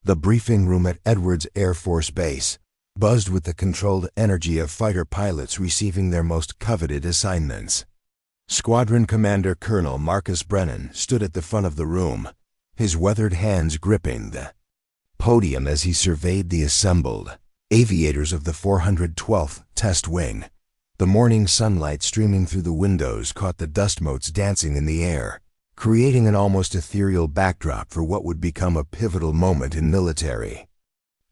The briefing room at Edwards Air Force Base buzzed with the controlled energy of fighter pilots receiving their most coveted assignments. Squadron Commander Colonel Marcus Brennan stood at the front of the room, his weathered hands gripping the podium as he surveyed the assembled aviators of the 412th Test Wing. The morning sunlight streaming through the windows caught the dust motes dancing in the air, creating an almost ethereal backdrop for what would become a pivotal moment in military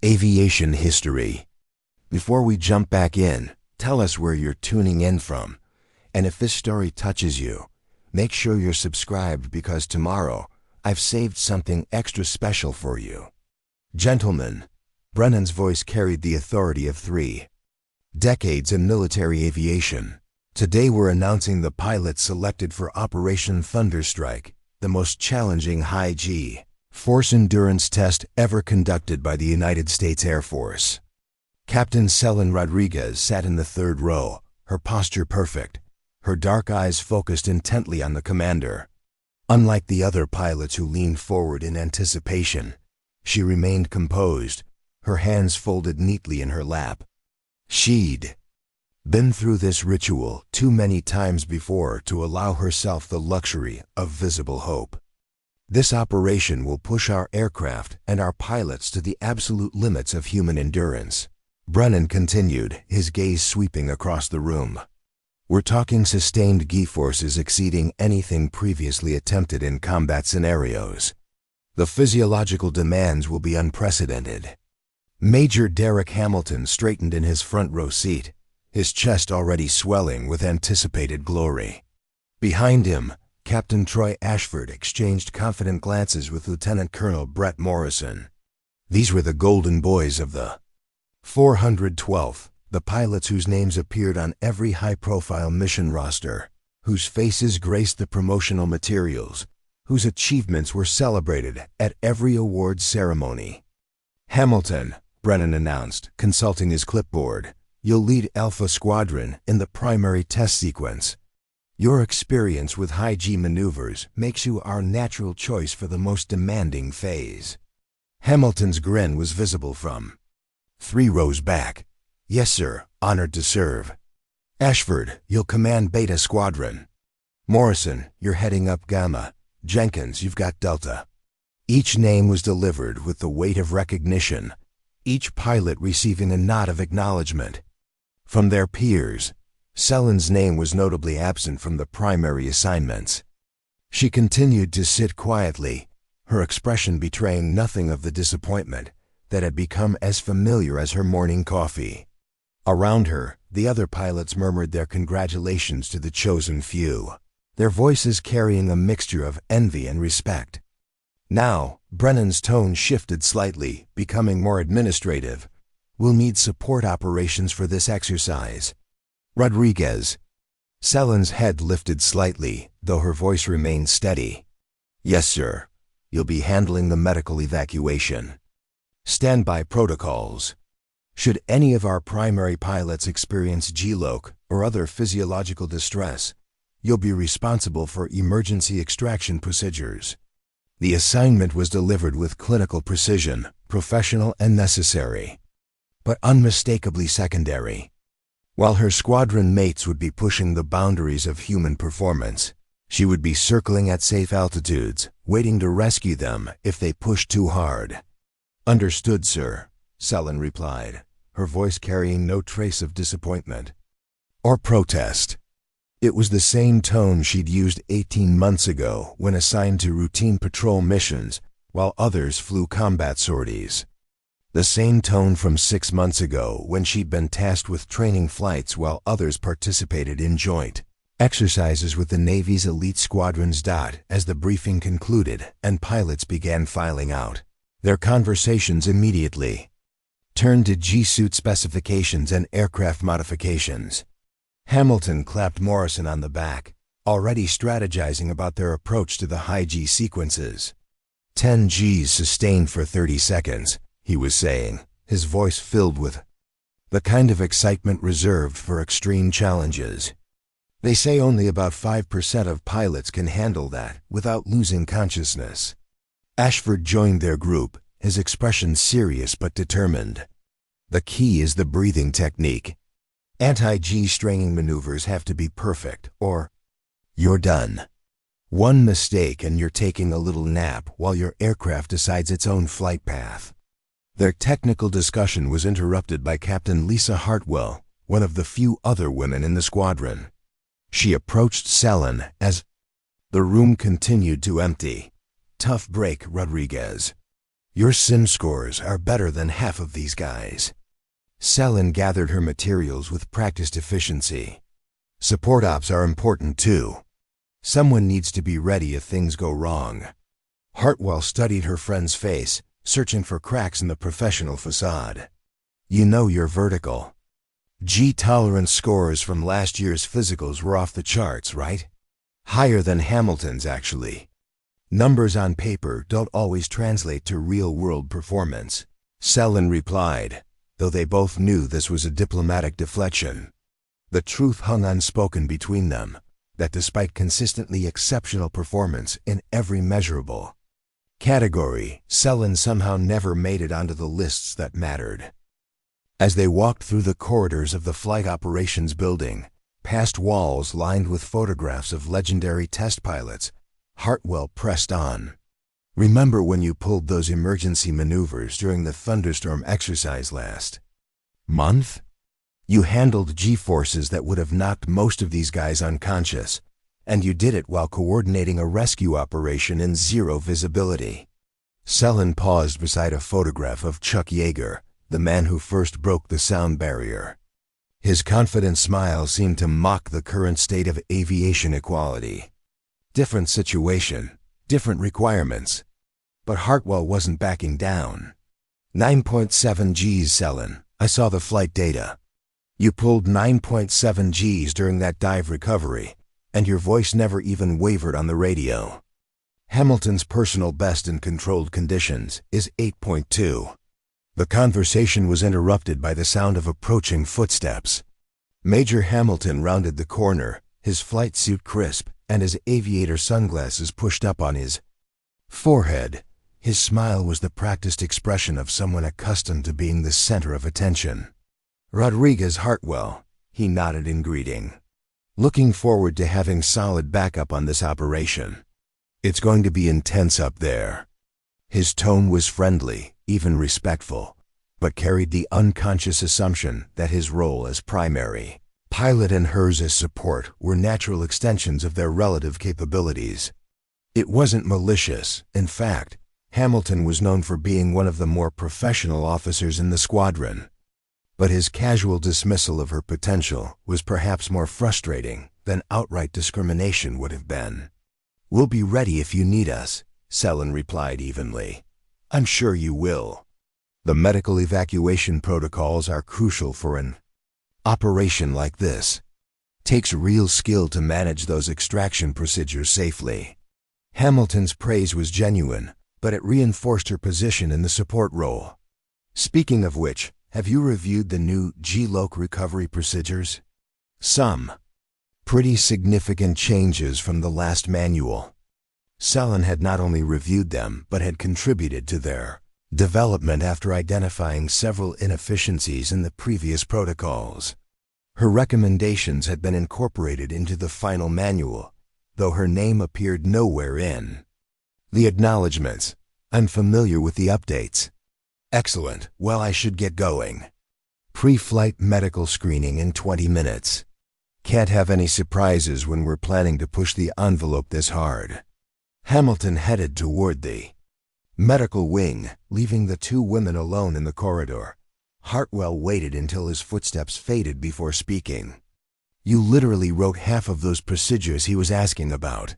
aviation history. Before we jump back in, tell us where you're tuning in from, and if this story touches you, make sure you're subscribed because tomorrow I've saved something extra special for you. Gentlemen, Brennan's voice carried the authority of 3 decades in military aviation. Today we're announcing the pilots selected for Operation Thunderstrike, the most challenging high-G force endurance test ever conducted by the United States Air Force. Captain Selin Rodriguez sat in the third row, her posture perfect, her dark eyes focused intently on the commander. Unlike the other pilots who leaned forward in anticipation, she remained composed, her hands folded neatly in her lap. She'd been through this ritual too many times before to allow herself the luxury of visible hope. This operation will push our aircraft and our pilots to the absolute limits of human endurance. Brennan continued, his gaze sweeping across the room. We're talking sustained G-forces exceeding anything previously attempted in combat scenarios. The physiological demands will be unprecedented. Major Derek Hamilton straightened in his front row seat, his chest already swelling with anticipated glory. Behind him, Captain Troy Ashford exchanged confident glances with Lieutenant Colonel Brett Morrison. These were the golden boys of the 412th, the pilots whose names appeared on every high-profile mission roster, whose faces graced the promotional materials, whose achievements were celebrated at every awards ceremony. Hamilton, Brennan announced, consulting his clipboard, you'll lead Alpha Squadron in the primary test sequence. Your experience with high-G maneuvers makes you our natural choice for the most demanding phase. Hamilton's grin was visible from 3 rows back. Yes, sir, honored to serve. Ashford, you'll command Beta Squadron. Morrison, you're heading up Gamma. Jenkins, you've got Delta. Each name was delivered with the weight of recognition, each pilot receiving a nod of acknowledgement. From their peers, Selin's name was notably absent from the primary assignments. She continued to sit quietly, her expression betraying nothing of the disappointment that had become as familiar as her morning coffee. Around her, the other pilots murmured their congratulations to the chosen few, their voices carrying a mixture of envy and respect. Now, Brennan's tone shifted slightly, becoming more administrative. We'll need support operations for this exercise. Rodriguez. Selin's head lifted slightly, though her voice remained steady. Yes, sir. You'll be handling the medical evacuation. Standby protocols. Should any of our primary pilots experience G-loc or other physiological distress, you'll be responsible for emergency extraction procedures. The assignment was delivered with clinical precision, professional and necessary, but unmistakably secondary. While her squadron mates would be pushing the boundaries of human performance, she would be circling at safe altitudes, waiting to rescue them if they pushed too hard. Understood, sir, Selin replied, her voice carrying no trace of disappointment or protest. It was the same tone she'd used 18 months ago when assigned to routine patrol missions while others flew combat sorties. The same tone from 6 months ago when she'd been tasked with training flights while others participated in joint exercises with the Navy's elite squadrons. As the briefing concluded and pilots began filing out, their conversations immediately turned to G-suit specifications and aircraft modifications. Hamilton clapped Morrison on the back, already strategizing about their approach to the high-G sequences. 10 Gs sustained for 30 seconds, he was saying, his voice filled with the kind of excitement reserved for extreme challenges. They say only about 5% of pilots can handle that without losing consciousness. Ashford joined their group, his expression serious but determined. The key is the breathing technique. Anti-G straining maneuvers have to be perfect, or you're done. One mistake and you're taking a little nap while your aircraft decides its own flight path. Their technical discussion was interrupted by Captain Lisa Hartwell, one of the few other women in the squadron. She approached Selen as the room continued to empty. Tough break, Rodriguez. Your sim scores are better than half of these guys. Selen gathered her materials with practiced efficiency. Support ops are important too. Someone needs to be ready if things go wrong. Hartwell studied her friend's face, searching for cracks in the professional facade. You know you're vertical. G-tolerance scores from last year's physicals were off the charts, right? Higher than Hamilton's, actually. Numbers on paper don't always translate to real-world performance, Selen replied, though they both knew this was a diplomatic deflection. The truth hung unspoken between them, that despite consistently exceptional performance in every measurable category, Selen somehow never made it onto the lists that mattered. As they walked through the corridors of the Flight Operations Building, past walls lined with photographs of legendary test pilots, Hartwell pressed on. Remember when you pulled those emergency maneuvers during the thunderstorm exercise last month? You handled G-forces that would have knocked most of these guys unconscious, and you did it while coordinating a rescue operation in zero visibility. Selen paused beside a photograph of Chuck Yeager, the man who first broke the sound barrier. His confident smile seemed to mock the current state of aviation equality. Different situation, different requirements. But Hartwell wasn't backing down. 9.7 Gs, Selen. I saw the flight data. You pulled 9.7 Gs during that dive recovery, and your voice never even wavered on the radio. Hamilton's personal best in controlled conditions is 8.2. The conversation was interrupted by the sound of approaching footsteps. Major Hamilton rounded the corner, his flight suit crisp, and his aviator sunglasses pushed up on his forehead. His smile was the practiced expression of someone accustomed to being the center of attention. Rodriguez Hartwell, he nodded in greeting. Looking forward to having solid backup on this operation. It's going to be intense up there. His tone was friendly, even respectful, but carried the unconscious assumption that his role as primary pilot and hers as support were natural extensions of their relative capabilities. It wasn't malicious. In fact, Hamilton was known for being one of the more professional officers in the squadron. But his casual dismissal of her potential was perhaps more frustrating than outright discrimination would have been. We'll be ready if you need us, Selen replied evenly. I'm sure you will. The medical evacuation protocols are crucial for an operation like this. Takes real skill to manage those extraction procedures safely. Hamilton's praise was genuine, but it reinforced her position in the support role. Speaking of which, have you reviewed the new G-Loc recovery procedures? Some pretty significant changes from the last manual. Selen had not only reviewed them, but had contributed to their development after identifying several inefficiencies in the previous protocols. Her recommendations had been incorporated into the final manual, though her name appeared nowhere in the acknowledgments. I'm familiar with the updates. Excellent. Well, I should get going. Pre-flight medical screening in 20 minutes. Can't have any surprises when we're planning to push the envelope this hard. Hamilton headed toward the medical wing, leaving the two women alone in the corridor. Hartwell waited until his footsteps faded before speaking. You literally wrote half of those procedures he was asking about.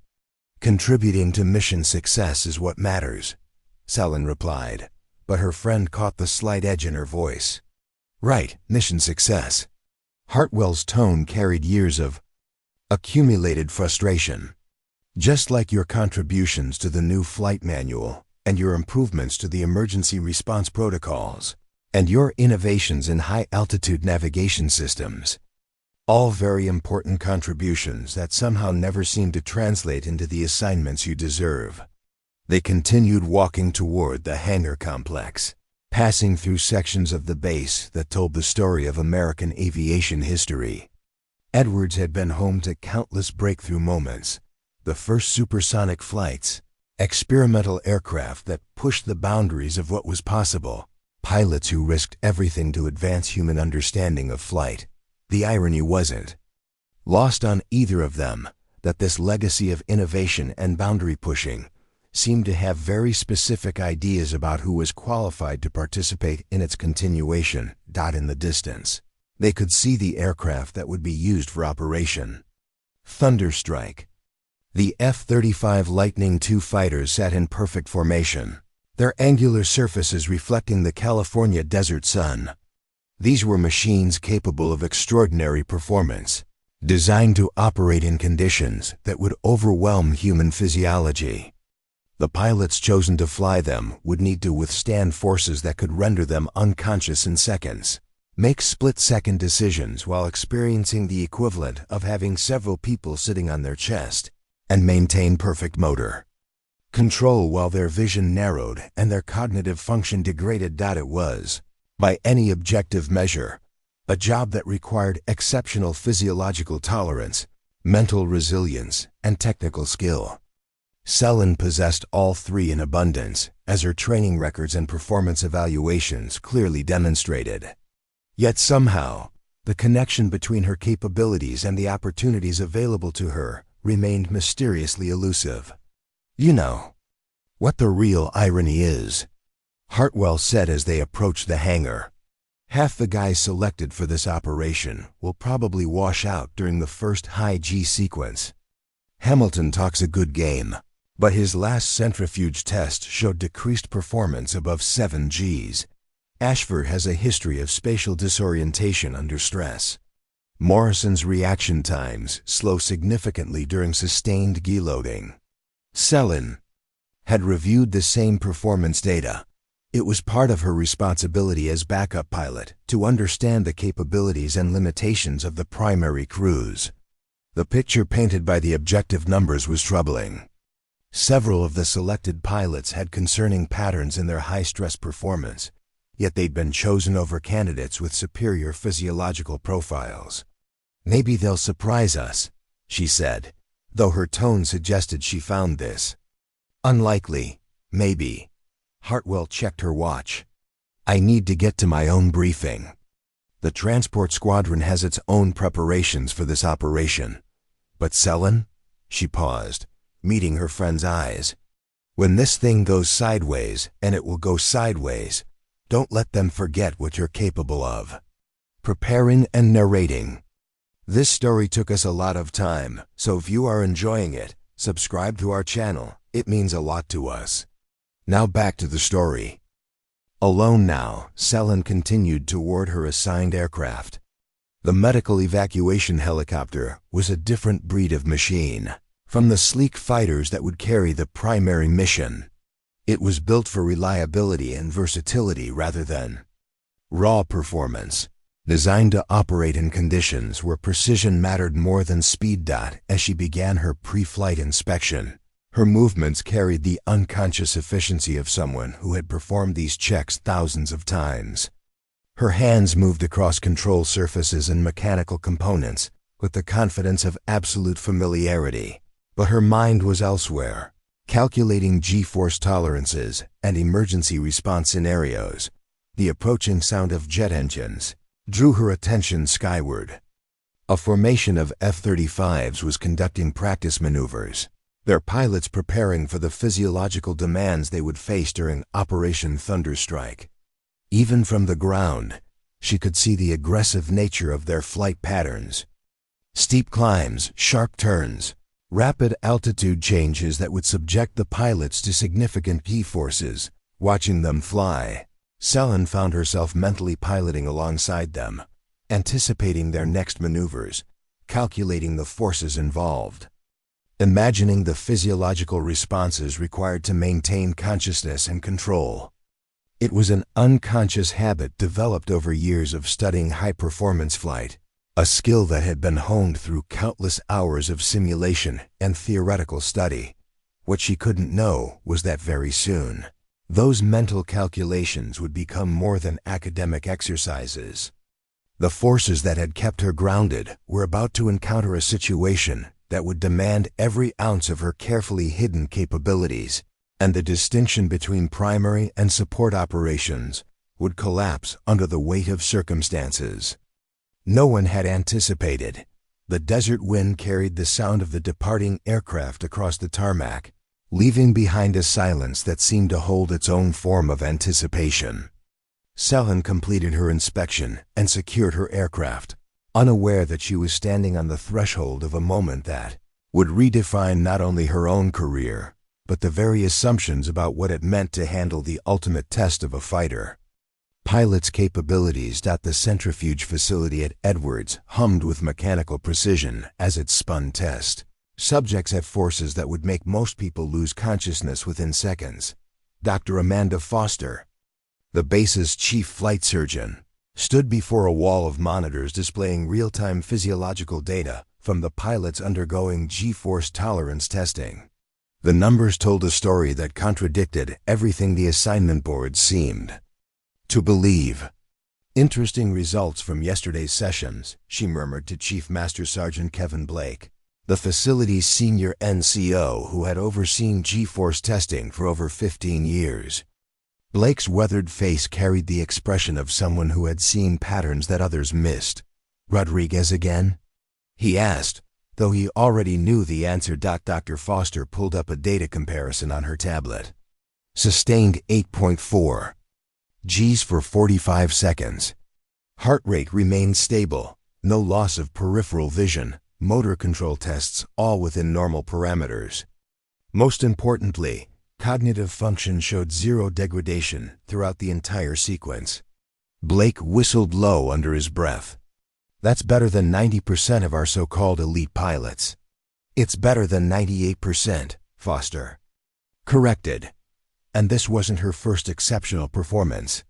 Contributing to mission success is what matters, Selen replied, but her friend caught the slight edge in her voice. Right, mission success. Hartwell's tone carried years of accumulated frustration. Just like your contributions to the new flight manual, and your improvements to the emergency response protocols, and your innovations in high-altitude navigation systems. All very important contributions that somehow never seem to translate into the assignments you deserve. They continued walking toward the hangar complex, passing through sections of the base that told the story of American aviation history. Edwards had been home to countless breakthrough moments, the first supersonic flights, experimental aircraft that pushed the boundaries of what was possible, pilots who risked everything to advance human understanding of flight. The irony wasn't lost on either of them that this legacy of innovation and boundary pushing seemed to have very specific ideas about who was qualified to participate in its continuation. In the distance, they could see the aircraft that would be used for Operation Thunderstrike. The F-35 Lightning II fighters sat in perfect formation, their angular surfaces reflecting the California desert sun. These were machines capable of extraordinary performance, designed to operate in conditions that would overwhelm human physiology. The pilots chosen to fly them would need to withstand forces that could render them unconscious in seconds, make split-second decisions while experiencing the equivalent of having several people sitting on their chest, and maintain perfect motor control while their vision narrowed and their cognitive function degraded. It was, by any objective measure, a job that required exceptional physiological tolerance, mental resilience, and technical skill. Selin possessed all three in abundance, as her training records and performance evaluations clearly demonstrated. Yet somehow, the connection between her capabilities and the opportunities available to her remained mysteriously elusive. "You know what the real irony is," Hartwell said as they approached the hangar. "Half the guys selected for this operation will probably wash out during the first high-G sequence. Hamilton talks a good game, but his last centrifuge test showed decreased performance above 7 Gs. Ashford has a history of spatial disorientation under stress. Morrison's reaction times slow significantly during sustained G loading." Selin had reviewed the same performance data. It was part of her responsibility as backup pilot to understand the capabilities and limitations of the primary crews. The picture painted by the objective numbers was troubling. Several of the selected pilots had concerning patterns in their high-stress performance, yet they'd been chosen over candidates with superior physiological profiles. "Maybe they'll surprise us," she said, though her tone suggested she found this unlikely. "Maybe." Hartwell checked her watch. "I need to get to my own briefing. The transport squadron has its own preparations for this operation." "But Selin?" She paused, meeting her friend's eyes. "When this thing goes sideways, and it will go sideways, don't let them forget what you're capable of." Preparing and narrating. This story took us a lot of time, so if you are enjoying it, subscribe to our channel. It means a lot to us. Now back to the story. Alone now, Selin continued toward her assigned aircraft. The medical evacuation helicopter was a different breed of machine from the sleek fighters that would carry the primary mission. It was built for reliability and versatility rather than raw performance, designed to operate in conditions where precision mattered more than speed. As she began her pre-flight inspection, her movements carried the unconscious efficiency of someone who had performed these checks thousands of times. Her hands moved across control surfaces and mechanical components with the confidence of absolute familiarity, but her mind was elsewhere, calculating G-force tolerances and emergency response scenarios. The approaching sound of jet engines drew her attention skyward. A formation of F-35s was conducting practice maneuvers, their pilots preparing for the physiological demands they would face during Operation Thunderstrike. Even from the ground, she could see the aggressive nature of their flight patterns. Steep climbs, sharp turns, rapid altitude changes that would subject the pilots to significant G-forces. Watching them fly, Selin found herself mentally piloting alongside them, anticipating their next maneuvers, calculating the forces involved, imagining the physiological responses required to maintain consciousness and control. It was an unconscious habit developed over years of studying high-performance flight, a skill that had been honed through countless hours of simulation and theoretical study. What she couldn't know was that very soon, those mental calculations would become more than academic exercises. The forces that had kept her grounded were about to encounter a situation that would demand every ounce of her carefully hidden capabilities, and the distinction between primary and support operations would collapse under the weight of circumstances. No one had anticipated. The desert wind carried the sound of the departing aircraft across the tarmac, leaving behind a silence that seemed to hold its own form of anticipation. Selin completed her inspection and secured her aircraft, unaware that she was standing on the threshold of a moment that would redefine not only her own career, but the very assumptions about what it meant to handle the ultimate test of a fighter. Pilot's capabilities. The centrifuge facility at Edwards hummed with mechanical precision as it spun test. Subjects at forces that would make most people lose consciousness within seconds. Dr. Amanda Foster, the base's chief flight surgeon, stood before a wall of monitors displaying real-time physiological data from the pilots undergoing G-force tolerance testing. The numbers told a story that contradicted everything the assignment board seemed to believe. "Interesting results from yesterday's sessions," she murmured to Chief Master Sergeant Kevin Blake, the facility's senior NCO who had overseen G-force testing for over 15 years. Blake's weathered face carried the expression of someone who had seen patterns that others missed. "Rodriguez again?" he asked, though he already knew the answer. Dr. Foster pulled up a data comparison on her tablet. Sustained 8.4 Gs for 45 seconds. Heart rate remained stable, no loss of peripheral vision, motor control tests all within normal parameters. Most importantly, cognitive function showed zero degradation throughout the entire sequence. Blake whistled low under his breath. "That's better than 90% of our so-called elite pilots." "It's better than 98%, Foster corrected. And this wasn't her first exceptional performance.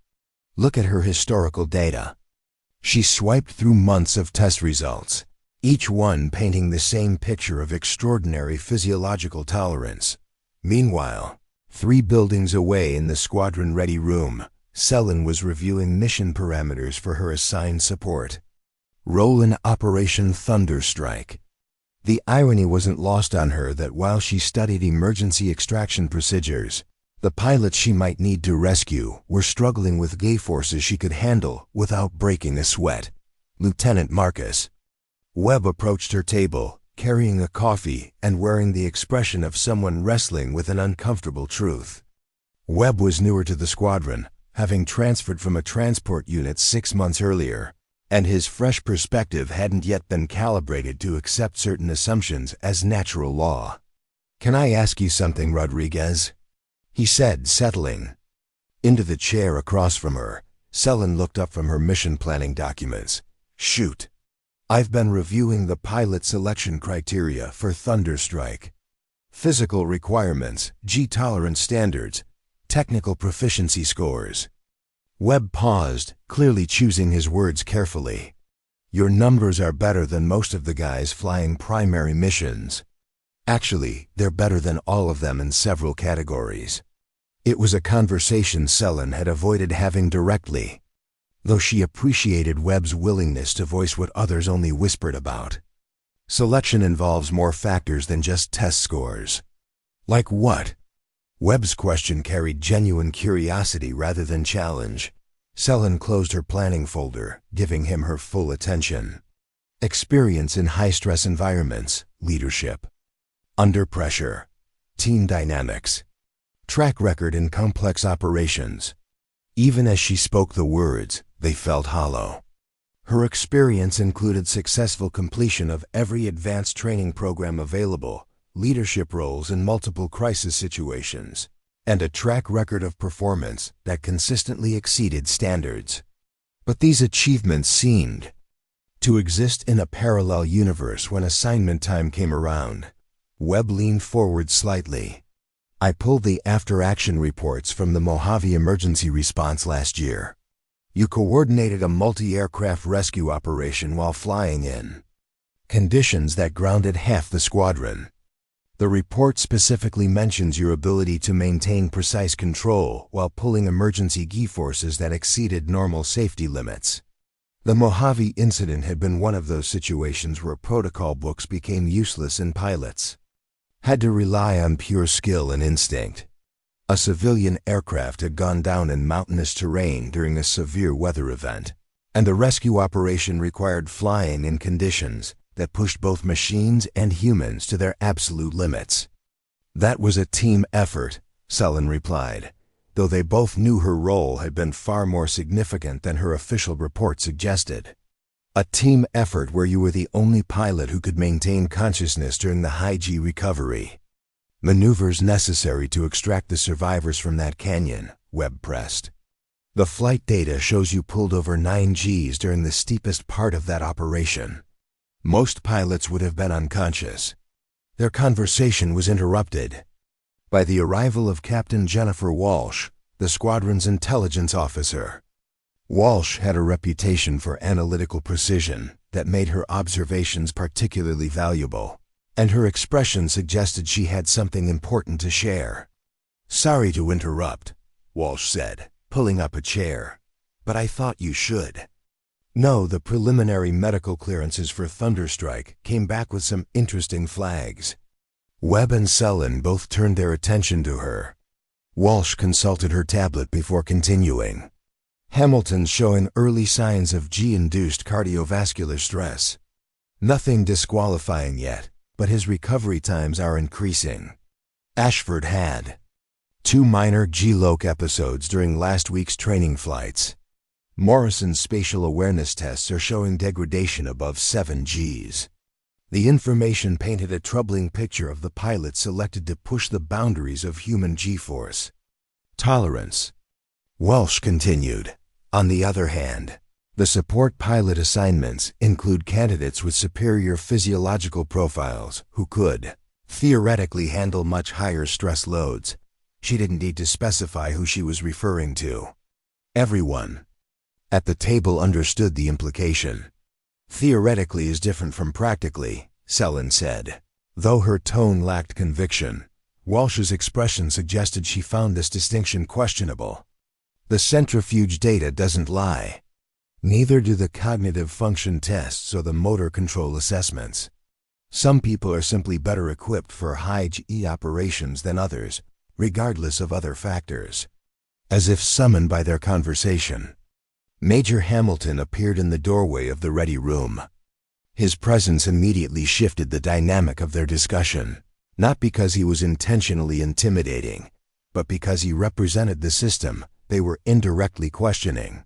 Look at her historical data. She swiped through months of test results, each one painting the same picture of extraordinary physiological tolerance. Meanwhile, 3 buildings away in the Squadron ready room, Selin was reviewing mission parameters for her assigned support. Role in Operation Thunderstrike. The irony wasn't lost on her that while she studied emergency extraction procedures, the pilots she might need to rescue were struggling with gay forces she could handle without breaking a sweat. Lieutenant Marcus. Webb approached her table, carrying a coffee and wearing the expression of someone wrestling with an uncomfortable truth. Webb was newer to the squadron, having transferred from a transport unit 6 months earlier, and his fresh perspective hadn't yet been calibrated to accept certain assumptions as natural law. "Can I ask you something, Rodriguez?" he said, settling into the chair across from her. Selin looked up from her mission planning documents. "Shoot. I've been reviewing the pilot selection criteria for Thunderstrike. Physical requirements, G-tolerance standards, technical proficiency scores." Webb paused, clearly choosing his words carefully. "Your numbers are better than most of the guys flying primary missions. Actually, they're better than all of them in several categories." It was a conversation Selin had avoided having directly, though she appreciated Webb's willingness to voice what others only whispered about. "Selection involves more factors than just test scores." "Like what?" Webb's question carried genuine curiosity rather than challenge. Selin closed her planning folder, giving him her full attention. "Experience in high-stress environments, leadership, under pressure, team dynamics, track record in complex operations." Even as she spoke the words, they felt hollow. Her experience included successful completion of every advanced training program available, leadership roles in multiple crisis situations, and a track record of performance that consistently exceeded standards. But these achievements seemed to exist in a parallel universe when assignment time came around. Webb leaned forward slightly. "I pulled the after-action reports from the Mojave emergency response last year. You coordinated a multi-aircraft rescue operation while flying in conditions that grounded half the squadron. The report specifically mentions your ability to maintain precise control while pulling emergency G-forces that exceeded normal safety limits. The Mojave incident had been one of those situations where protocol books became useless and pilots had to rely on pure skill and instinct. A civilian aircraft had gone down in mountainous terrain during a severe weather event, and the rescue operation required flying in conditions that pushed both machines and humans to their absolute limits. That was a team effort, Sullen replied, though they both knew her role had been far more significant than her official report suggested. A team effort where you were the only pilot who could maintain consciousness during the high-G recovery. Maneuvers necessary to extract the survivors from that canyon, Webb pressed. The flight data shows you pulled over 9 Gs during the steepest part of that operation. Most pilots would have been unconscious. Their conversation was interrupted by the arrival of Captain Jennifer Walsh, the squadron's intelligence officer. Walsh had a reputation for analytical precision that made her observations particularly valuable, and her expression suggested she had something important to share. "Sorry to interrupt," Walsh said, pulling up a chair, "but I thought you should. No, the preliminary medical clearances for Thunderstrike came back with some interesting flags." Webb and Sullen both turned their attention to her. Walsh consulted her tablet before continuing. "Hamilton's showing early signs of G-induced cardiovascular stress. Nothing disqualifying yet, but his recovery times are increasing. Ashford had 2 minor G-loc episodes during last week's training flights. Morrison's spatial awareness tests are showing degradation above 7 Gs. The information painted a troubling picture of the pilot selected to push the boundaries of human G-force tolerance." Walsh continued. "On the other hand, the support pilot assignments include candidates with superior physiological profiles who could theoretically handle much higher stress loads." She didn't need to specify who she was referring to. Everyone at the table understood the implication. "Theoretically is different from practically," Sullen said. Though her tone lacked conviction, Walsh's expression suggested she found this distinction questionable. "The centrifuge data doesn't lie. Neither do the cognitive function tests or the motor control assessments. Some people are simply better equipped for high-G operations than others, regardless of other factors." As if summoned by their conversation, Major Hamilton appeared in the doorway of the ready room. His presence immediately shifted the dynamic of their discussion, not because he was intentionally intimidating, but because he represented the system they were indirectly questioning.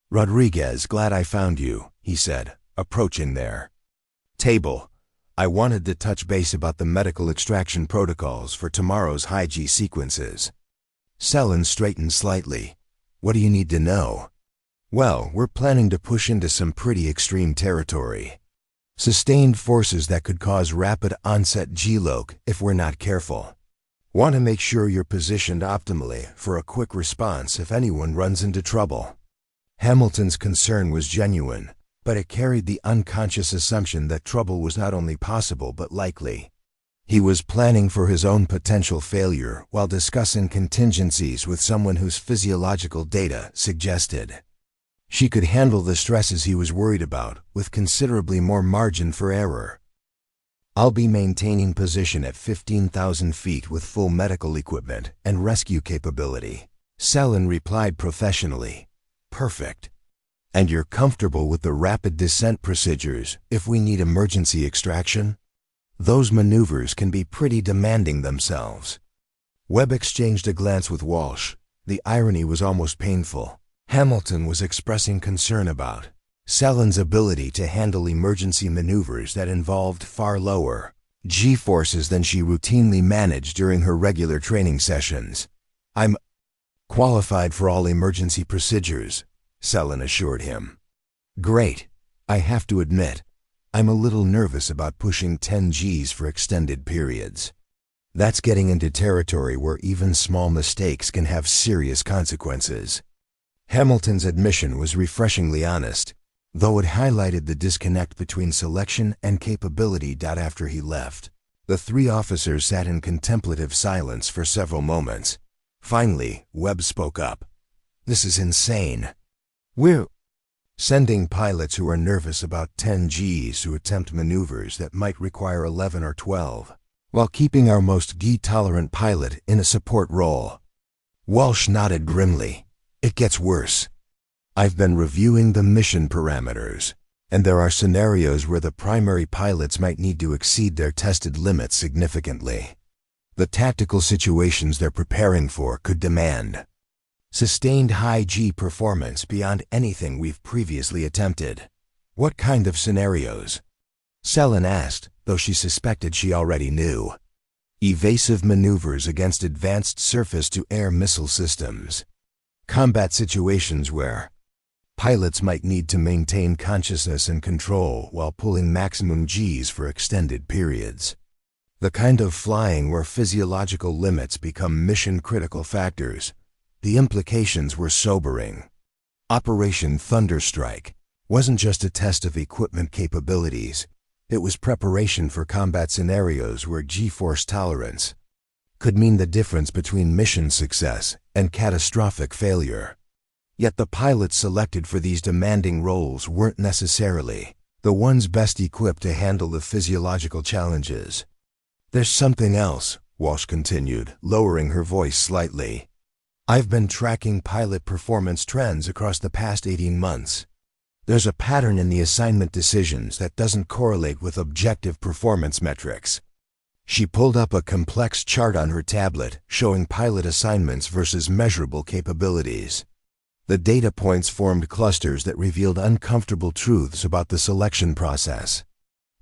"Rodriguez, glad I found you," he said, approaching their table. "I wanted to touch base about the medical extraction protocols for tomorrow's high-G sequences." Sullen straightened slightly. "What do you need to know?" "Well, we're planning to push into some pretty extreme territory. Sustained forces that could cause rapid onset G-loc if we're not careful. Want to make sure you're positioned optimally for a quick response if anyone runs into trouble." Hamilton's concern was genuine, but it carried the unconscious assumption that trouble was not only possible but likely. He was planning for his own potential failure while discussing contingencies with someone whose physiological data suggested she could handle the stresses he was worried about with considerably more margin for error. "I'll be maintaining position at 15,000 feet with full medical equipment and rescue capability," Sullen replied professionally. "Perfect. And you're comfortable with the rapid descent procedures if we need emergency extraction? Those maneuvers can be pretty demanding themselves." Webb exchanged a glance with Walsh. The irony was almost painful. Hamilton was expressing concern about Sullen's ability to handle emergency maneuvers that involved far lower G-forces than she routinely managed during her regular training sessions. "I'm qualified for all emergency procedures," Sullen assured him. "Great. I have to admit, I'm a little nervous about pushing 10 Gs for extended periods. That's getting into territory where even small mistakes can have serious consequences." Hamilton's admission was refreshingly honest, though it highlighted the disconnect between selection and capability. After he left, The three officers sat in contemplative silence for several moments. Finally, Webb spoke up. "This is insane. We're sending pilots who are nervous about 10 Gs to attempt maneuvers that might require 11 or 12, while keeping our most G-tolerant pilot in a support role." Walsh nodded grimly. "It gets worse. I've been reviewing the mission parameters, and there are scenarios where the primary pilots might need to exceed their tested limits significantly. The tactical situations they're preparing for could demand sustained high G performance beyond anything we've previously attempted." "What kind of scenarios?" Selin asked, though she suspected she already knew. "Evasive maneuvers against advanced surface-to-air missile systems. Combat situations where pilots might need to maintain consciousness and control while pulling maximum Gs for extended periods. The kind of flying where physiological limits become mission-critical factors." The implications were sobering. Operation Thunderstrike wasn't just a test of equipment capabilities. It was preparation for combat scenarios where G-force tolerance could mean the difference between mission success and catastrophic failure. Yet the pilots selected for these demanding roles weren't necessarily the ones best equipped to handle the physiological challenges. "There's something else," Walsh continued, lowering her voice slightly. "I've been tracking pilot performance trends across the past 18 months. There's a pattern in the assignment decisions that doesn't correlate with objective performance metrics." She pulled up a complex chart on her tablet showing pilot assignments versus measurable capabilities. The data points formed clusters that revealed uncomfortable truths about the selection process.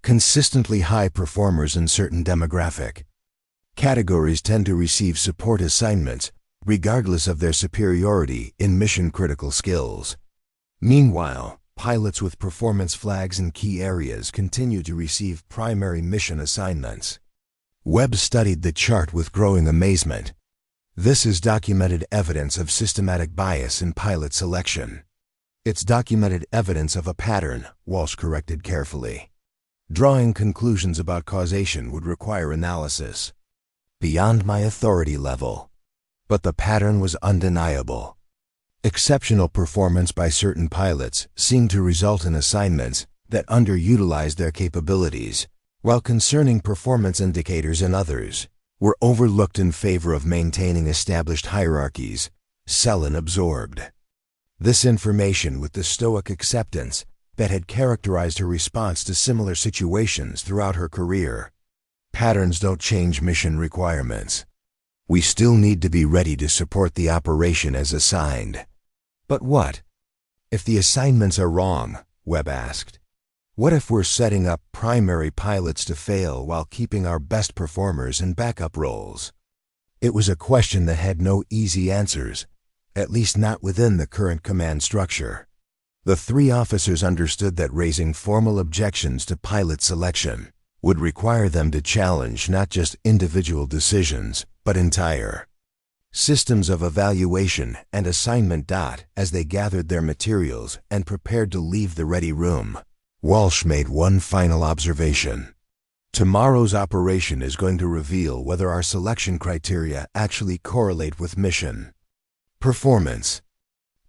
Consistently high performers in certain demographic categories tend to receive support assignments regardless of their superiority in mission-critical skills. Meanwhile, pilots with performance flags in key areas continue to receive primary mission assignments. Webb studied the chart with growing amazement. "This is documented evidence of systematic bias in pilot selection." "It's documented evidence of a pattern," Walsh corrected carefully. "Drawing conclusions about causation would require analysis beyond my authority level. But the pattern was undeniable. Exceptional performance by certain pilots seemed to result in assignments that underutilized their capabilities, while concerning performance indicators in others were overlooked in favor of maintaining established hierarchies," Selin absorbed this information with the stoic acceptance that had characterized her response to similar situations throughout her career. "Patterns don't change mission requirements. We still need to be ready to support the operation as assigned." "But what if the assignments are wrong?" Webb asked. "What if we're setting up primary pilots to fail while keeping our best performers in backup roles?" It was a question that had no easy answers, at least not within the current command structure. The three officers understood that raising formal objections to pilot selection would require them to challenge not just individual decisions, but entire systems of evaluation and assignment. As they gathered their materials and prepared to leave the ready room, Walsh made one final observation. "Tomorrow's operation is going to reveal whether our selection criteria actually correlate with mission performance.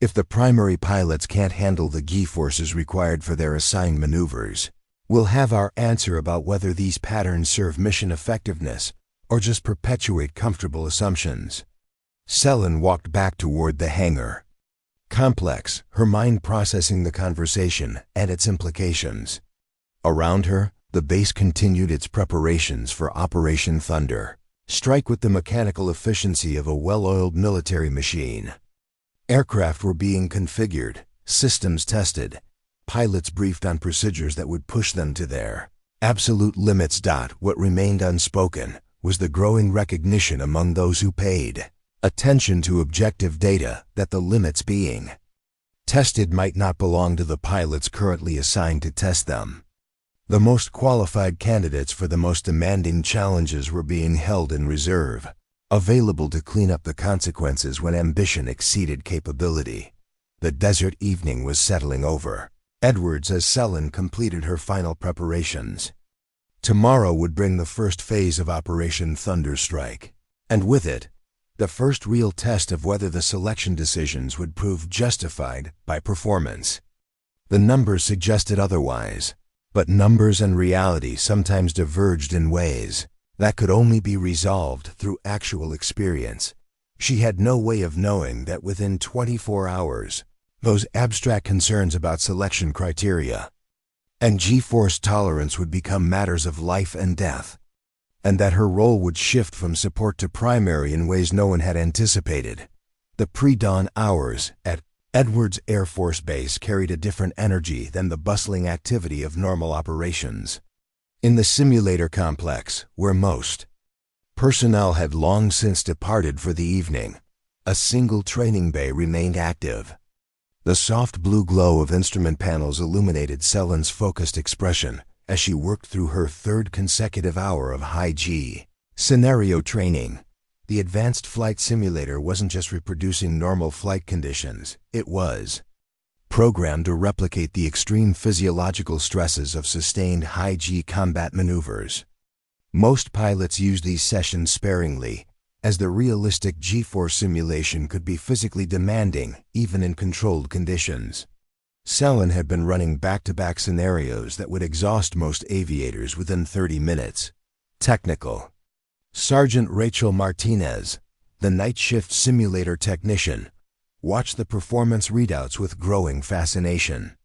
If the primary pilots can't handle the G-forces required for their assigned maneuvers, we'll have our answer about whether these patterns serve mission effectiveness or just perpetuate comfortable assumptions." Selin walked back toward the hangar. Complex, her mind processing the conversation and its implications. Around her, the base continued its preparations for Operation Thunder. Strike with the mechanical efficiency of a well-oiled military machine. Aircraft were being configured, systems tested, pilots briefed on procedures that would push them to their absolute limits. What remained unspoken was the growing recognition among those who paid attention to objective data that the limits being tested might not belong to the pilots currently assigned to test them. The most qualified candidates for the most demanding challenges were being held in reserve, available to clean up the consequences when ambition exceeded capability. The desert evening was settling over Edwards as Selin completed her final preparations. Tomorrow would bring the first phase of Operation Thunderstrike, and with it, the first real test of whether the selection decisions would prove justified by performance. The numbers suggested otherwise, but numbers and reality sometimes diverged in ways that could only be resolved through actual experience. She had no way of knowing that within 24 hours, those abstract concerns about selection criteria and G-force tolerance would become matters of life and death, and that her role would shift from support to primary in ways no one had anticipated. The pre-dawn hours at Edwards Air Force Base carried a different energy than the bustling activity of normal operations. In the simulator complex, where most personnel had long since departed for the evening, a single training bay remained active. The soft blue glow of instrument panels illuminated Selen's focused expression as she worked through her third consecutive hour of high-G scenario training. The advanced flight simulator wasn't just reproducing normal flight conditions, it was programmed to replicate the extreme physiological stresses of sustained high-G combat maneuvers. Most pilots used these sessions sparingly, as the realistic G-force simulation could be physically demanding even in controlled conditions. Selen had been running back-to-back scenarios that would exhaust most aviators within 30 minutes. Technical. Sergeant Rachel Martinez, the night shift simulator technician, watched the performance readouts with growing fascination.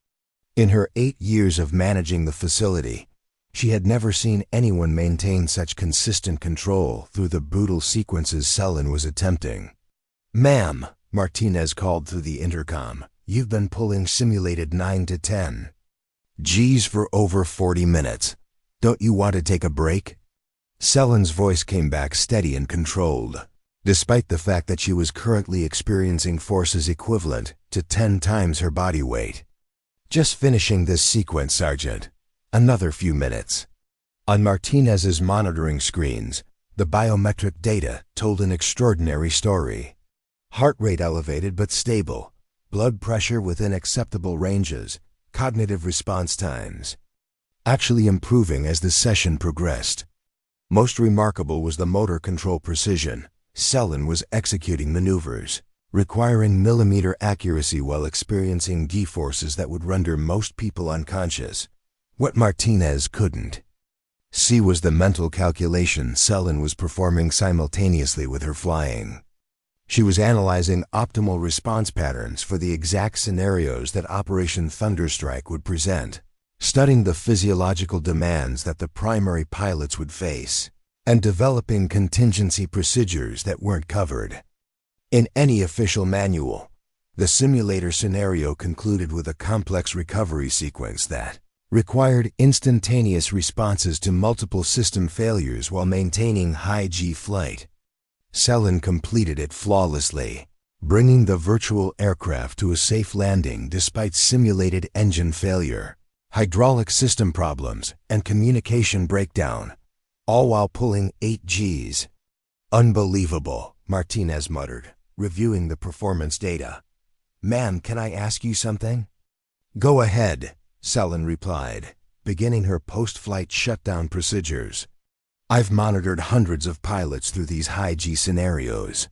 In her 8 years of managing the facility, she had never seen anyone maintain such consistent control through the brutal sequences Selen was attempting. "Ma'am," Martinez called through the intercom, "you've been pulling simulated 9 to 10 Gs for over 40 minutes. Don't you want to take a break?" Selen's voice came back steady and controlled, despite the fact that she was currently experiencing forces equivalent to 10 times her body weight. "Just finishing this sequence, Sergeant. Another few minutes." On Martinez's monitoring screens, the biometric data told an extraordinary story. Heart rate elevated but stable, blood pressure within acceptable ranges, cognitive response times actually improving as the session progressed. Most remarkable was the motor control precision. Selen was executing maneuvers requiring millimeter accuracy while experiencing G-forces that would render most people unconscious. What Martinez couldn't see was the mental calculation Selen was performing simultaneously with her flying. She was analyzing optimal response patterns for the exact scenarios that Operation Thunderstrike would present, studying the physiological demands that the primary pilots would face, and developing contingency procedures that weren't covered in any official manual. The simulator scenario concluded with a complex recovery sequence that required instantaneous responses to multiple system failures while maintaining high-G flight. Selen completed it flawlessly, bringing the virtual aircraft to a safe landing despite simulated engine failure, hydraulic system problems, and communication breakdown, all while pulling 8 Gs. "Unbelievable," Martinez muttered, reviewing the performance data. "Ma'am, can I ask you something?" "Go ahead," Selen replied, beginning her post-flight shutdown procedures. "I've monitored hundreds of pilots through these high-G scenarios.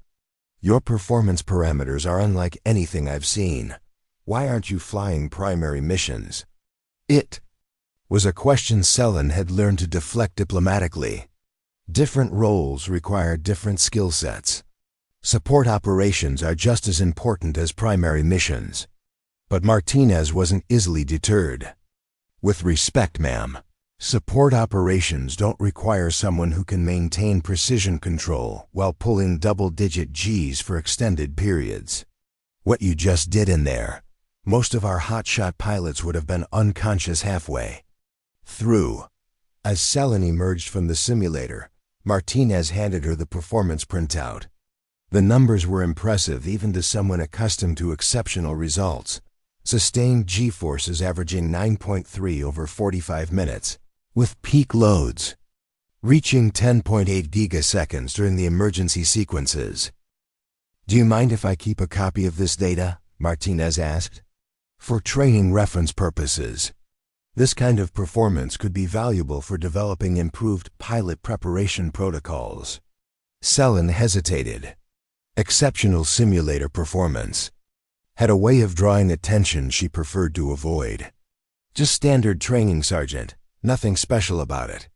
Your performance parameters are unlike anything I've seen. Why aren't you flying primary missions?" It was a question Selen had learned to deflect diplomatically. Different roles require different skill sets. Support operations are just as important as primary missions. But Martinez wasn't easily deterred. "With respect, ma'am, support operations don't require someone who can maintain precision control while pulling double-digit Gs for extended periods. What you just did in there, most of our hotshot pilots would have been unconscious halfway through." As Selen emerged from the simulator, Martinez handed her the performance printout. The numbers were impressive even to someone accustomed to exceptional results. Sustained G-forces averaging 9.3 over 45 minutes, with peak loads reaching 10.8 gigaseconds during the emergency sequences. "Do you mind if I keep a copy of this data?" Martinez asked. "For training reference purposes." This kind of performance could be valuable for developing improved pilot preparation protocols. Selen hesitated. Exceptional simulator performance had a way of drawing attention she preferred to avoid. Just standard training, Sergeant. Nothing special about it.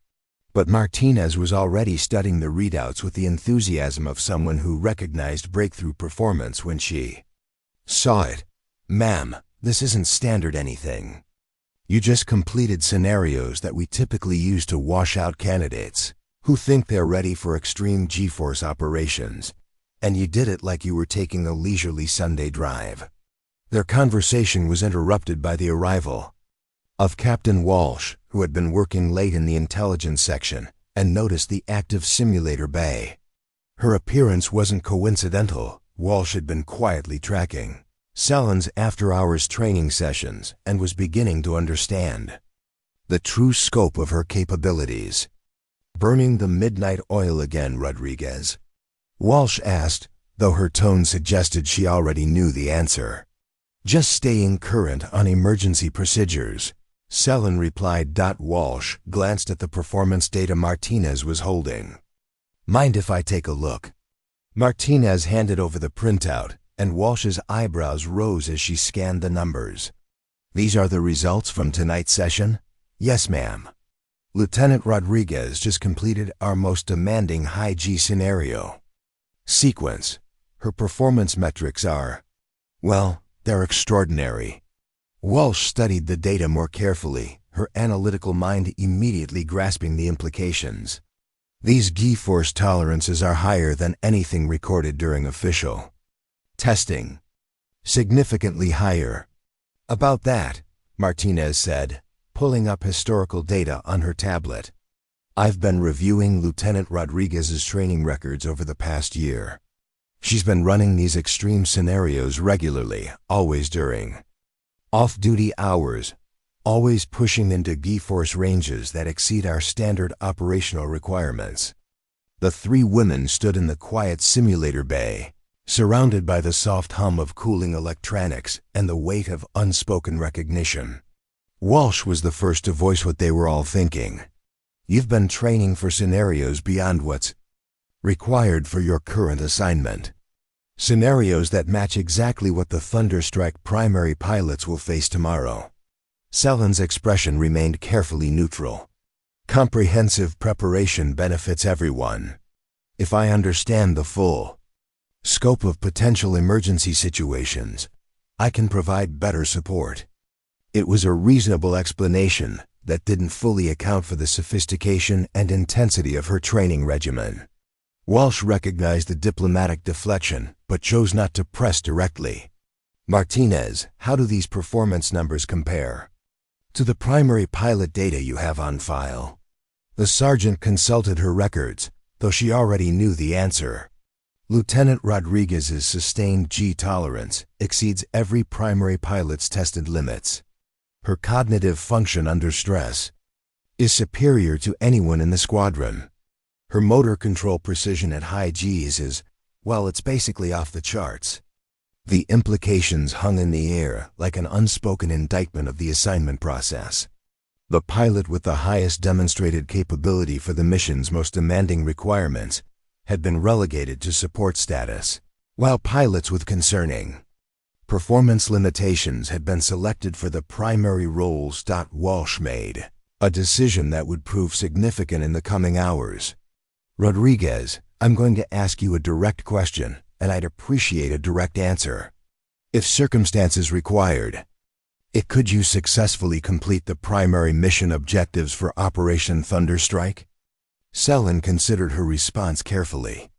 But Martinez was already studying the readouts with the enthusiasm of someone who recognized breakthrough performance when she saw it. Ma'am, this isn't standard anything. You just completed scenarios that we typically use to wash out candidates who think they're ready for extreme G-force operations, and you did it like you were taking a leisurely Sunday drive. Their conversation was interrupted by the arrival of Captain Walsh, who had been working late in the intelligence section and noticed the active simulator bay. Her appearance wasn't coincidental. Walsh had been quietly tracking Selen's after-hours training sessions and was beginning to understand the true scope of her capabilities. "Burning the midnight oil again, Rodriguez?" Walsh asked, though her tone suggested she already knew the answer. "Just staying current on emergency procedures," Selen replied. Walsh glanced at the performance data Martinez was holding. "Mind if I take a look?" Martinez handed over the printout, and Walsh's eyebrows rose as she scanned the numbers. "These are the results from tonight's session?" "Yes, ma'am. Lieutenant Rodriguez just completed our most demanding high-G scenario sequence. Her performance metrics are, well, they're extraordinary." Walsh studied the data more carefully, her analytical mind immediately grasping the implications. These G-force tolerances are higher than anything recorded during official testing. Significantly higher. "About that," Martinez said, pulling up historical data on her tablet. "I've been reviewing Lieutenant Rodriguez's training records over the past year. She's been running these extreme scenarios regularly, always during off-duty hours, always pushing into G-force ranges that exceed our standard operational requirements." The three women stood in the quiet simulator bay, surrounded by the soft hum of cooling electronics and the weight of unspoken recognition. Walsh was the first to voice what they were all thinking. "You've been training for scenarios beyond what's required for your current assignment. Scenarios that match exactly what the Thunderstrike primary pilots will face tomorrow." Selen's expression remained carefully neutral. "Comprehensive preparation benefits everyone. If I understand the full scope of potential emergency situations, I can provide better support." It was a reasonable explanation that didn't fully account for the sophistication and intensity of her training regimen. Walsh recognized the diplomatic deflection, but chose not to press directly. "Martinez, how do these performance numbers compare to the primary pilot data you have on file?" The sergeant consulted her records, though she already knew the answer. Lieutenant Rodriguez's sustained G tolerance exceeds every primary pilot's tested limits. Her cognitive function under stress is superior to anyone in the squadron. Her motor control precision at high Gs is, well, it's basically off the charts. The implications hung in the air like an unspoken indictment of the assignment process. The pilot with the highest demonstrated capability for the mission's most demanding requirements had been relegated to support status, while pilots with concerning performance limitations had been selected for the primary roles. Walsh made a decision that would prove significant in the coming hours. "Rodriguez, I'm going to ask you a direct question, and I'd appreciate a direct answer. If circumstances required, could you successfully complete the primary mission objectives for Operation Thunderstrike?" Selen considered her response carefully.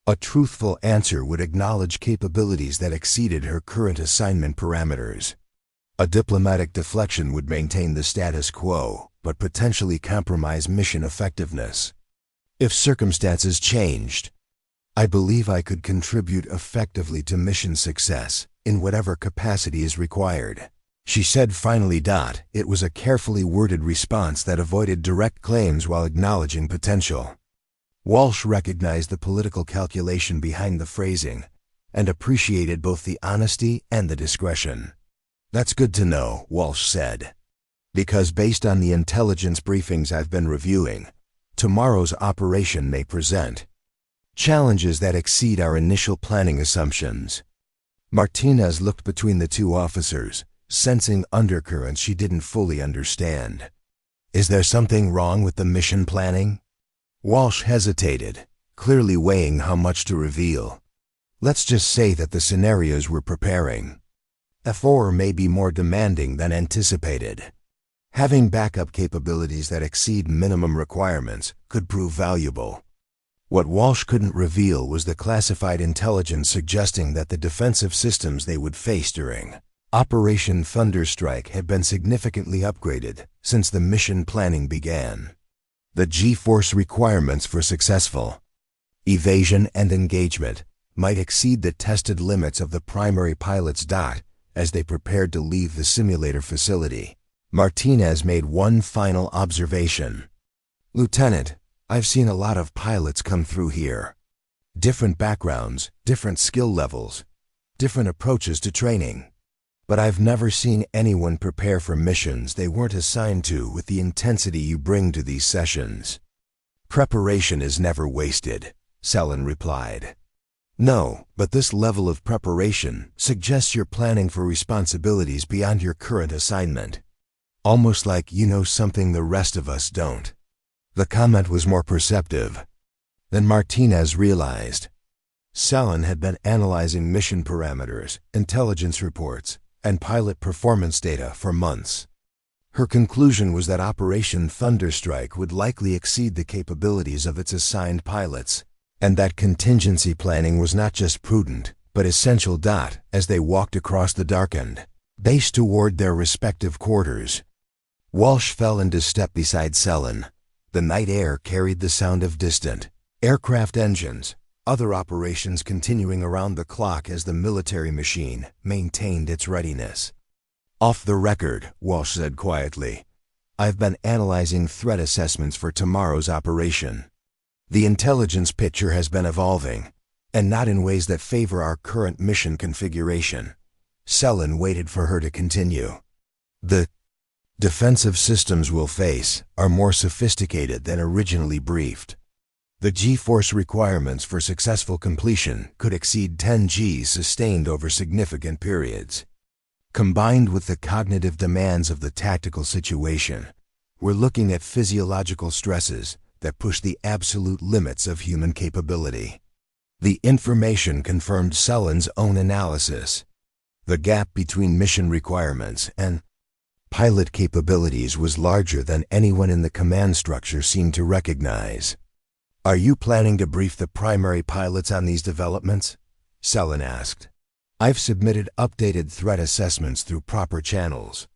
A truthful answer would acknowledge capabilities that exceeded her current assignment parameters. A diplomatic deflection would maintain the status quo, but potentially compromise mission effectiveness. "If circumstances changed, I believe I could contribute effectively to mission success in whatever capacity is required," she said finally. It was a carefully worded response that avoided direct claims while acknowledging potential. Walsh recognized the political calculation behind the phrasing and appreciated both the honesty and the discretion. "That's good to know," Walsh said. Because based on the intelligence briefings I've been reviewing, tomorrow's operation may present challenges that exceed our initial planning assumptions. Martinez looked between the two officers, sensing undercurrents she didn't fully understand. Is there something wrong with the mission planning? Walsh hesitated, clearly weighing how much to reveal. Let's just say that the scenarios we're preparing for may be more demanding than anticipated. Having backup capabilities that exceed minimum requirements could prove valuable. What Walsh couldn't reveal was the classified intelligence suggesting that the defensive systems they would face during Operation Thunderstrike had been significantly upgraded since the mission planning began. The G-force requirements for successful evasion and engagement might exceed the tested limits of the primary pilot's dot as they prepared to leave the simulator facility. Martinez made one final observation. Lieutenant, I've seen a lot of pilots come through here. Different backgrounds, different skill levels, different approaches to training. But I've never seen anyone prepare for missions they weren't assigned to with the intensity you bring to these sessions. Preparation is never wasted, Selin replied. No, but this level of preparation suggests you're planning for responsibilities beyond your current assignment. Almost like you know something the rest of us don't. The comment was more perceptive than Martinez realized. Selin had been analyzing mission parameters, intelligence reports, and pilot performance data for months. Her conclusion was that Operation Thunderstrike would likely exceed the capabilities of its assigned pilots, and that contingency planning was not just prudent, but essential. As they walked across the darkened base toward their respective quarters, Walsh fell into step beside Selin. The night air carried the sound of distant aircraft engines, other operations continuing around the clock as the military machine maintained its readiness. Off the record, Walsh said quietly, I've been analyzing threat assessments for tomorrow's operation. The intelligence picture has been evolving, and not in ways that favor our current mission configuration. Selin waited for her to continue. The defensive systems we'll face are more sophisticated than originally briefed. The G-force requirements for successful completion could exceed 10 Gs sustained over significant periods. Combined with the cognitive demands of the tactical situation, we're looking at physiological stresses that push the absolute limits of human capability. The information confirmed Selin's own analysis. The gap between mission requirements and pilot capabilities was larger than anyone in the command structure seemed to recognize. Are you planning to brief the primary pilots on these developments? Selin asked. I've submitted updated threat assessments through proper channels.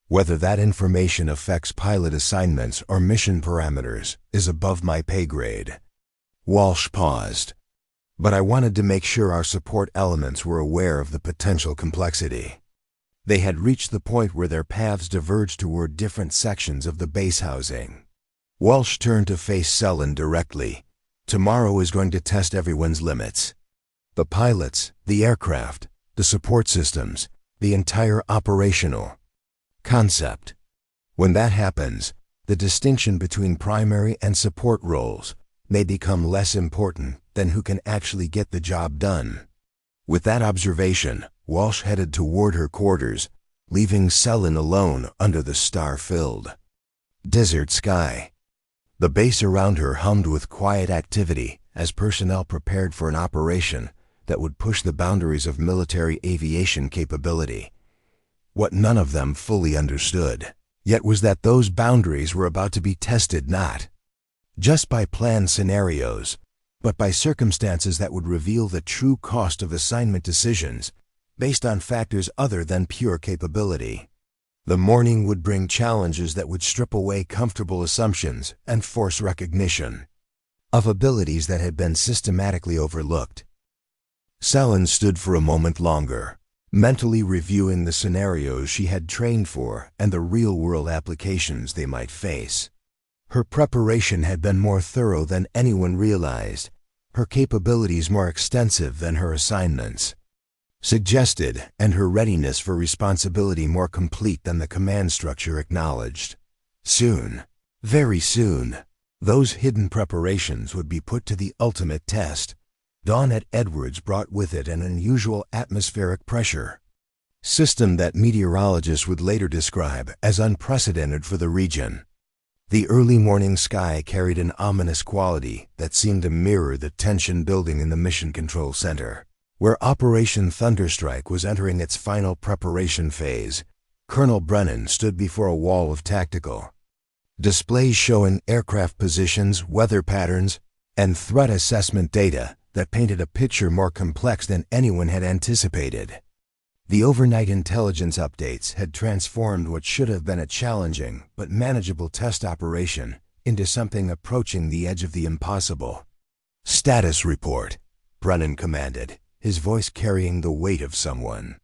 Whether that information affects pilot assignments or mission parameters is above my pay grade. Walsh paused. But I wanted to make sure our support elements were aware of the potential complexity. They had reached the point where their paths diverged toward different sections of the base housing. Walsh turned to face Selin directly. Tomorrow is going to test everyone's limits. The pilots, the aircraft, the support systems, the entire operational concept. When that happens, the distinction between primary and support roles may become less important than who can actually get the job done. With that observation, Walsh headed toward her quarters, leaving Selin alone under the star-filled desert sky. The base around her hummed with quiet activity as personnel prepared for an operation that would push the boundaries of military aviation capability. What none of them fully understood, yet, was that those boundaries were about to be tested not just by planned scenarios, but by circumstances that would reveal the true cost of assignment decisions based on factors other than pure capability. The morning would bring challenges that would strip away comfortable assumptions and force recognition of abilities that had been systematically overlooked. Selin stood for a moment longer, mentally reviewing the scenarios she had trained for and the real-world applications they might face. Her preparation had been more thorough than anyone realized, her capabilities more extensive than her assignments. suggested, and her readiness for responsibility more complete than the command structure acknowledged. Soon, very soon, those hidden preparations would be put to the ultimate test. Dawn at Edwards brought with it an unusual atmospheric pressure system that meteorologists would later describe as unprecedented for the region. The early morning sky carried an ominous quality that seemed to mirror the tension building in the Mission Control Center. Where Operation Thunderstrike was entering its final preparation phase, Colonel Brennan stood before a wall of tactical displays showing aircraft positions, weather patterns, and threat assessment data that painted a picture more complex than anyone had anticipated. The overnight intelligence updates had transformed what should have been a challenging but manageable test operation into something approaching the edge of the impossible. "Status report," Brennan commanded, his voice carrying the weight of someone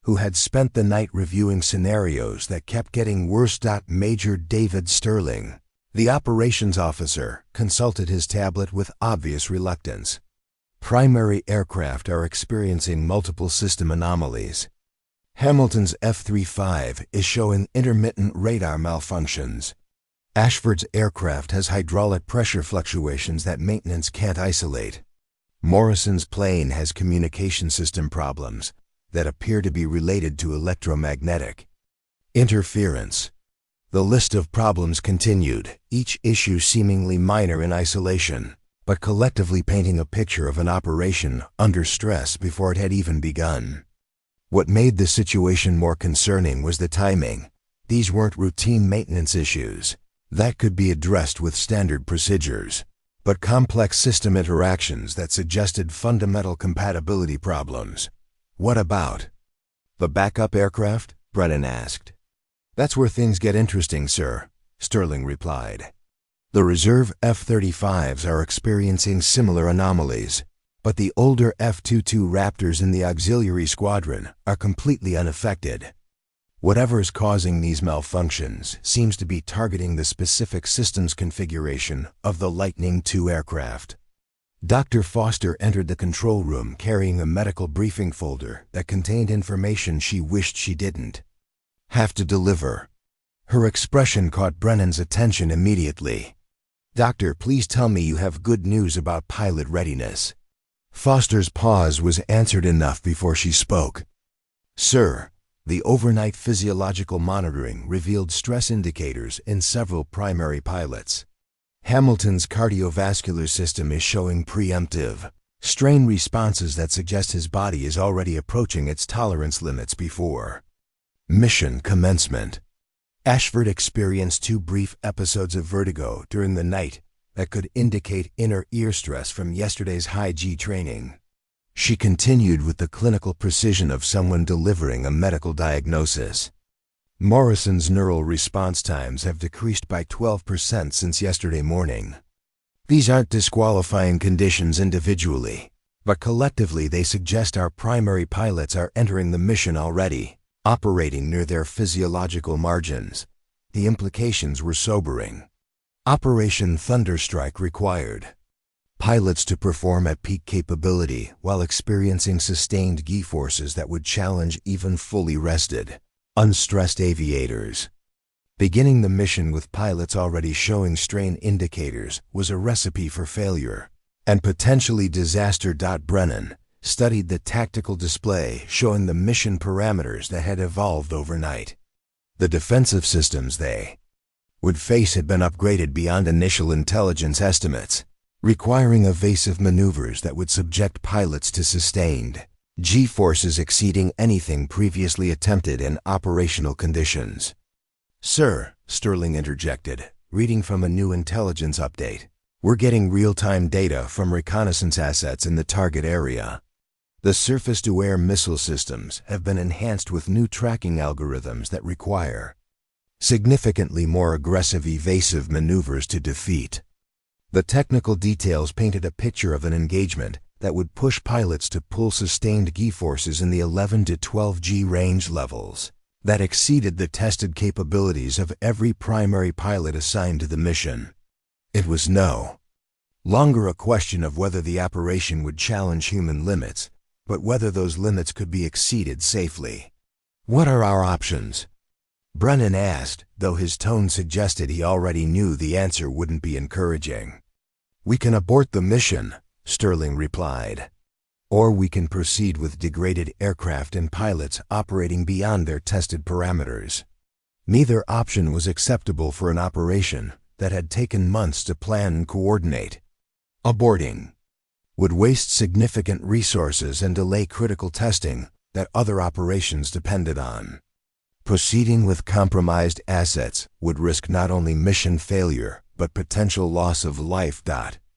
who had spent the night reviewing scenarios that kept getting worse. Major David Sterling, the operations officer, consulted his tablet with obvious reluctance. "Primary aircraft are experiencing multiple system anomalies. Hamilton's F-35 is showing intermittent radar malfunctions. Ashford's aircraft has hydraulic pressure fluctuations that maintenance can't isolate. Morrison's plane has communication system problems that appear to be related to electromagnetic interference." The list of problems continued, each issue seemingly minor in isolation, but collectively painting a picture of an operation under stress before it had even begun. What made the situation more concerning was the timing. These weren't routine maintenance issues that could be addressed with standard procedures, but complex system interactions that suggested fundamental compatibility problems. "What about the backup aircraft?" Brennan asked. "That's where things get interesting, sir," Sterling replied. "The reserve F-35s are experiencing similar anomalies, but the older F-22 Raptors in the auxiliary squadron are completely unaffected. Whatever is causing these malfunctions seems to be targeting the specific systems configuration of the Lightning II aircraft." Dr. Foster entered the control room carrying a medical briefing folder that contained information she wished she didn't have to deliver. Her expression caught Brennan's attention immediately. "Doctor, please tell me you have good news about pilot readiness." Foster's pause was answered enough before she spoke. "Sir, the overnight physiological monitoring revealed stress indicators in several primary pilots. Hamilton's cardiovascular system is showing preemptive strain responses that suggest his body is already approaching its tolerance limits before mission commencement. Ashford experienced 2 brief episodes of vertigo during the night that could indicate inner ear stress from yesterday's high-G training." She continued with the clinical precision of someone delivering a medical diagnosis. "Morrison's neural response times have decreased by 12% since yesterday morning. These aren't disqualifying conditions individually, but collectively they suggest our primary pilots are entering the mission already, operating near their physiological margins." The implications were sobering. Operation Thunderstrike required pilots to perform at peak capability while experiencing sustained G-forces that would challenge even fully rested, unstressed aviators. Beginning the mission with pilots already showing strain indicators was a recipe for failure and potentially disaster. Brennan studied the tactical display showing the mission parameters that had evolved overnight. The defensive systems they would face had been upgraded beyond initial intelligence estimates, requiring evasive maneuvers that would subject pilots to sustained G-forces exceeding anything previously attempted in operational conditions. "Sir," Sterling interjected, reading from a new intelligence update, "we're getting real-time data from reconnaissance assets in the target area. The surface-to-air missile systems have been enhanced with new tracking algorithms that require significantly more aggressive evasive maneuvers to defeat." The technical details painted a picture of an engagement that would push pilots to pull sustained G-forces in the 11 to 12 G range levels that exceeded the tested capabilities of every primary pilot assigned to the mission. It was no longer a question of whether the operation would challenge human limits, but whether those limits could be exceeded safely. "What are our options?" Brennan asked, though his tone suggested he already knew the answer wouldn't be encouraging. "We can abort the mission," Sterling replied. "Or we can proceed with degraded aircraft and pilots operating beyond their tested parameters." Neither option was acceptable for an operation that had taken months to plan and coordinate. Aborting would waste significant resources and delay critical testing that other operations depended on. Proceeding with compromised assets would risk not only mission failure, but potential loss of life.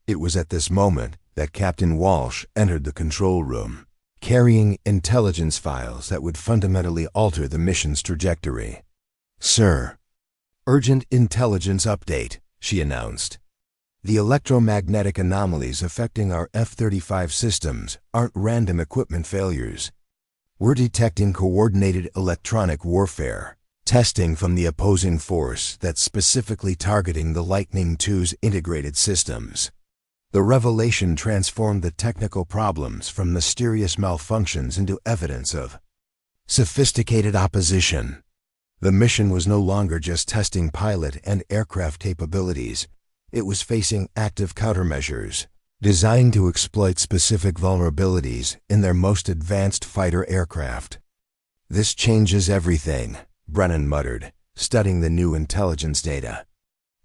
It was at this moment that Captain Walsh entered the control room, carrying intelligence files that would fundamentally alter the mission's trajectory. "Sir, urgent intelligence update," she announced. "The electromagnetic anomalies affecting our F-35 systems aren't random equipment failures. We're detecting coordinated electronic warfare, testing from the opposing force that's specifically targeting the Lightning II's integrated systems." The revelation transformed the technical problems from mysterious malfunctions into evidence of sophisticated opposition. The mission was no longer just testing pilot and aircraft capabilities. It was facing active countermeasures, designed to exploit specific vulnerabilities in their most advanced fighter aircraft. "This changes everything," Brennan muttered, studying the new intelligence data.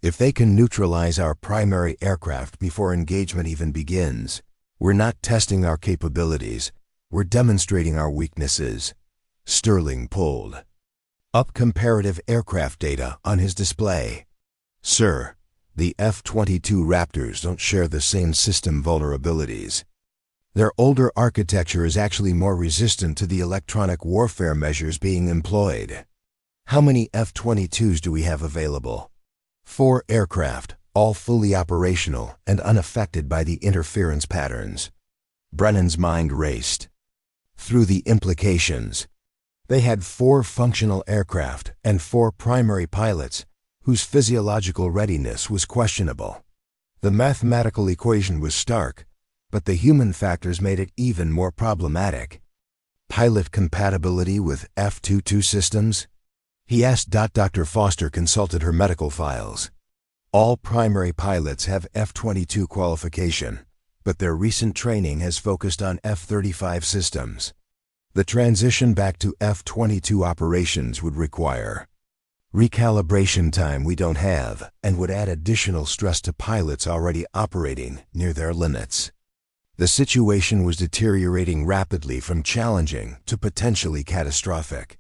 "If they can neutralize our primary aircraft before engagement even begins, we're not testing our capabilities, we're demonstrating our weaknesses." Sterling pulled up comparative aircraft data on his display. "Sir, the F-22 Raptors don't share the same system vulnerabilities. Their older architecture is actually more resistant to the electronic warfare measures being employed." "How many F-22s do we have available?" 4 aircraft, all fully operational and unaffected by the interference patterns. Brennan's mind raced through the implications. They had 4 functional aircraft and 4 primary pilots whose physiological readiness was questionable. The mathematical equation was stark, but the human factors made it even more problematic. "Pilot compatibility with F-22 systems?" he asked. Dr. Foster consulted her medical files. "All primary pilots have F-22 qualification, but their recent training has focused on F-35 systems. The transition back to F-22 operations would require recalibration time we don't have and would add additional stress to pilots already operating near their limits." The situation was deteriorating rapidly from challenging to potentially catastrophic.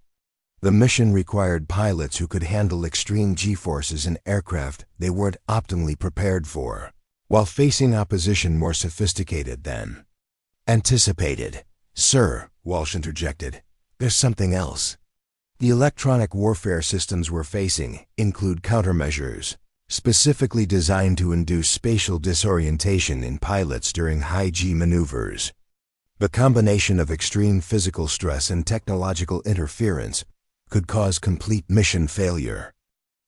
The mission required pilots who could handle extreme G-forces in aircraft they weren't optimally prepared for, while facing opposition more sophisticated than anticipated. "Sir," Walsh interjected, "there's something else. The electronic warfare systems we're facing include countermeasures, specifically designed to induce spatial disorientation in pilots during high-G maneuvers. The combination of extreme physical stress and technological interference could cause complete mission failure."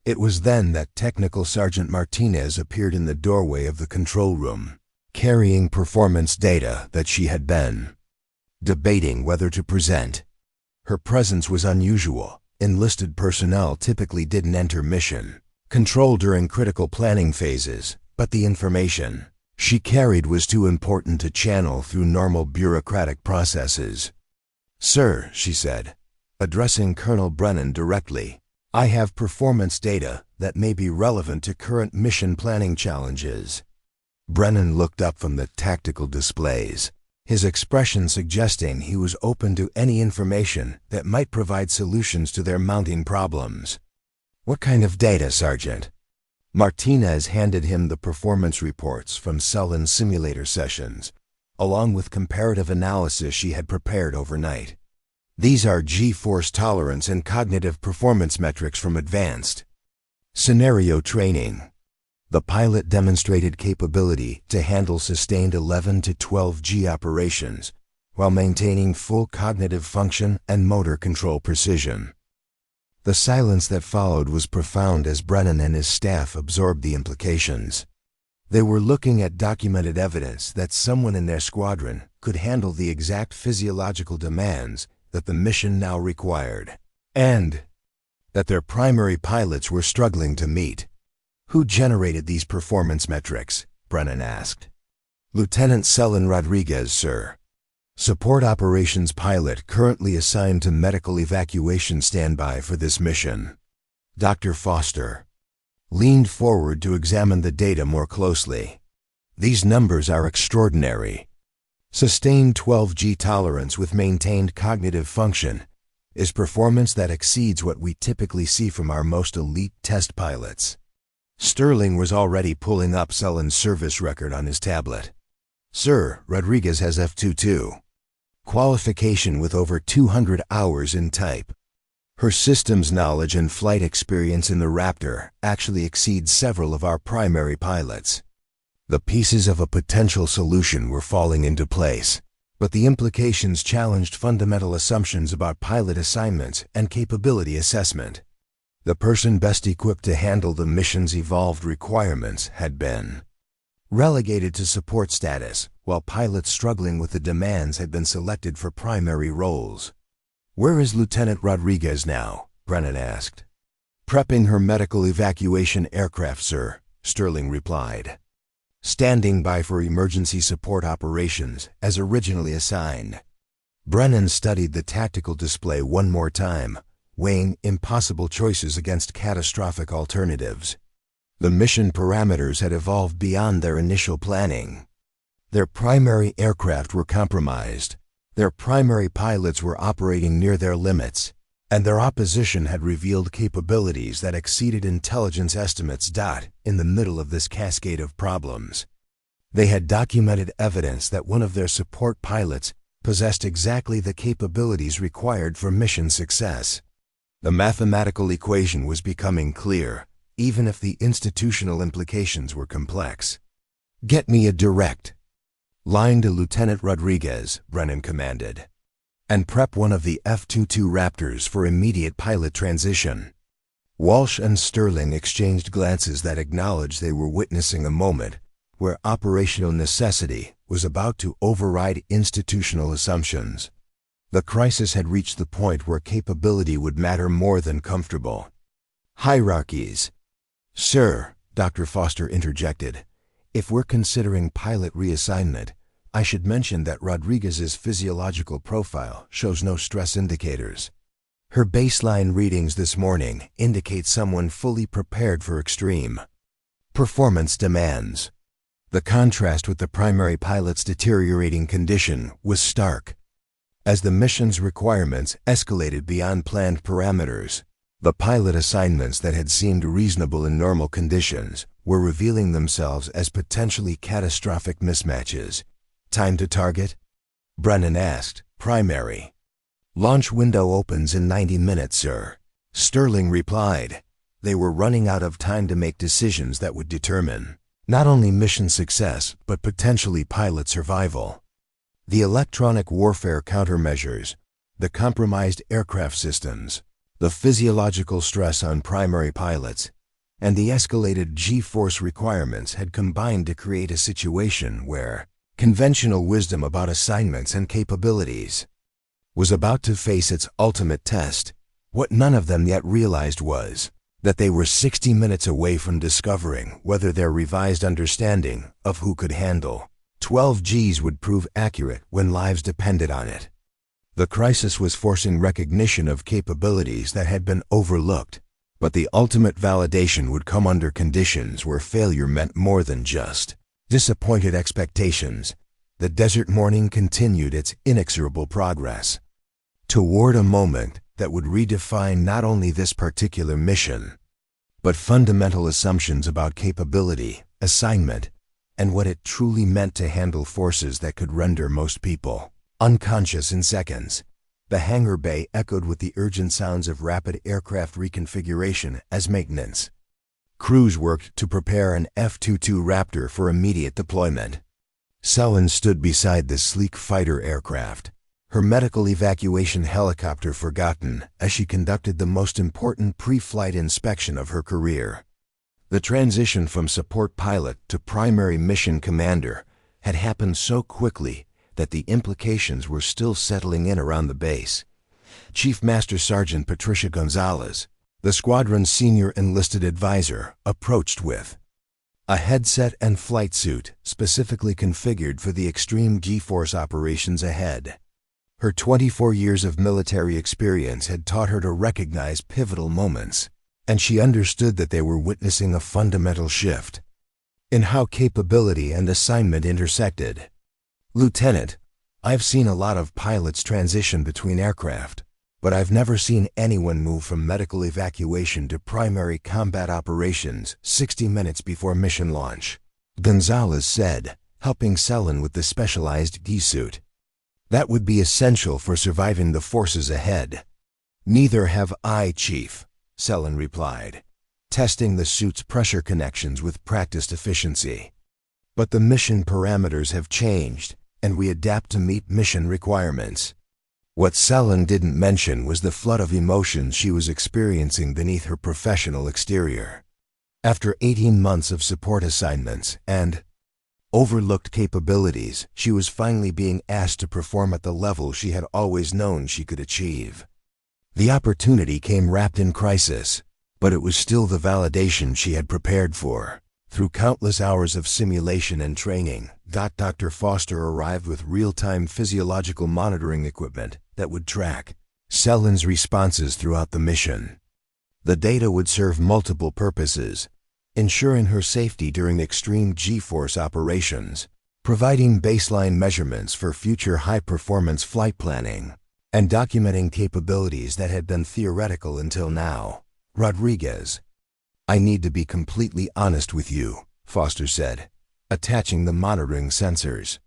It was then that Technical Sergeant Martinez appeared in the doorway of the control room, carrying performance data that she had been debating whether to present. Her presence was unusual. Enlisted personnel typically didn't enter mission control during critical planning phases, but the information she carried was too important to channel through normal bureaucratic processes. "Sir," she said, addressing Colonel Brennan directly, "I have performance data that may be relevant to current mission planning challenges." Brennan looked up from the tactical displays, his expression suggesting he was open to any information that might provide solutions to their mounting problems. "What kind of data, Sergeant?" Martinez handed him the performance reports from cell and simulator sessions, along with comparative analysis she had prepared overnight. "These are G-force tolerance and cognitive performance metrics from advanced scenario training." The pilot demonstrated capability to handle sustained 11 to 12 G operations while maintaining full cognitive function and motor control precision. The silence that followed was profound as Brennan and his staff absorbed the implications. They were looking at documented evidence that someone in their squadron could handle the exact physiological demands that the mission now required, and that their primary pilots were struggling to meet. Who generated these performance metrics? Brennan asked. Lieutenant Selin Rodriguez, sir. Support operations pilot currently assigned to medical evacuation standby for this mission. Dr. Foster leaned forward to examine the data more closely. These numbers are extraordinary. Sustained 12G tolerance with maintained cognitive function is performance that exceeds what we typically see from our most elite test pilots. Sterling was already pulling up Selin's service record on his tablet. Sir, Rodriguez has F22. Qualification with over 200 hours in type. Her systems knowledge and flight experience in the Raptor actually exceeds several of our primary pilots. The pieces of a potential solution were falling into place, but the implications challenged fundamental assumptions about pilot assignments and capability assessment. The person best equipped to handle the mission's evolved requirements had been relegated to support status, while pilots struggling with the demands had been selected for primary roles. Where is Lieutenant Rodriguez now? Brennan asked. Prepping her medical evacuation aircraft, sir, Sterling replied. Standing by for emergency support operations as originally assigned. Brennan studied the tactical display one more time, weighing impossible choices against catastrophic alternatives. The mission parameters had evolved beyond their initial planning. Their primary aircraft were compromised, their primary pilots were operating near their limits, and their opposition had revealed capabilities that exceeded intelligence estimates. In the middle of this cascade of problems, they had documented evidence that one of their support pilots possessed exactly the capabilities required for mission success. The mathematical equation was becoming clear, even if the institutional implications were complex. Get me a direct line to Lieutenant Rodriguez, Brennan commanded, and prep one of the F-22 Raptors for immediate pilot transition. Walsh and Sterling exchanged glances that acknowledged they were witnessing a moment where operational necessity was about to override institutional assumptions. The crisis had reached the point where capability would matter more than comfortable. Hierarchies. Sir, Dr. Foster interjected, if we're considering pilot reassignment, I should mention that Rodriguez's physiological profile shows no stress indicators. Her baseline readings this morning indicate someone fully prepared for extreme performance demands. The contrast with the primary pilot's deteriorating condition was stark. As the mission's requirements escalated beyond planned parameters, the pilot assignments that had seemed reasonable in normal conditions were revealing themselves as potentially catastrophic mismatches. Time to target? Brennan asked. Primary. Launch window opens in 90 minutes, sir. Sterling replied. They were running out of time to make decisions that would determine not only mission success, but potentially pilot survival. The electronic warfare countermeasures, the compromised aircraft systems, the physiological stress on primary pilots, and the escalated G-force requirements had combined to create a situation where conventional wisdom about assignments and capabilities was about to face its ultimate test. What none of them yet realized was that they were 60 minutes away from discovering whether their revised understanding of who could handle 12 Gs would prove accurate when lives depended on it. The crisis was forcing recognition of capabilities that had been overlooked, but the ultimate validation would come under conditions where failure meant more than just disappointed expectations. The desert morning continued its inexorable progress toward a moment that would redefine not only this particular mission, but fundamental assumptions about capability, assignment, and what it truly meant to handle forces that could render most people unconscious in seconds. The hangar bay echoed with the urgent sounds of rapid aircraft reconfiguration as maintenance crews worked to prepare an F-22 Raptor for immediate deployment. Selin stood beside the sleek fighter aircraft, her medical evacuation helicopter forgotten as she conducted the most important pre-flight inspection of her career. The transition from support pilot to primary mission commander had happened so quickly that the implications were still settling in around the base. Chief Master Sergeant Patricia Gonzalez, the squadron's senior enlisted advisor, approached with a headset and flight suit specifically configured for the extreme G-force operations ahead. Her 24 years of military experience had taught her to recognize pivotal moments, and she understood that they were witnessing a fundamental shift in how capability and assignment intersected. "Lieutenant, I've seen a lot of pilots transition between aircraft, but I've never seen anyone move from medical evacuation to primary combat operations 60 minutes before mission launch," Gonzalez said, helping Selen with the specialized D-suit. "That would be essential for surviving the forces ahead." "Neither have I, Chief," Selen replied, testing the suit's pressure connections with practiced efficiency. "But the mission parameters have changed, and we adapt to meet mission requirements." What Selen didn't mention was the flood of emotions she was experiencing beneath her professional exterior. After 18 months of support assignments and overlooked capabilities, she was finally being asked to perform at the level she had always known she could achieve. The opportunity came wrapped in crisis, but it was still the validation she had prepared for. Through countless hours of simulation and training, Dr. Foster arrived with real-time physiological monitoring equipment that would track Selen's responses throughout the mission. The data would serve multiple purposes: ensuring her safety during extreme G-force operations, providing baseline measurements for future high-performance flight planning, and documenting capabilities that had been theoretical until now. "Rodriguez, I need to be completely honest with you," Foster said, attaching the monitoring sensors.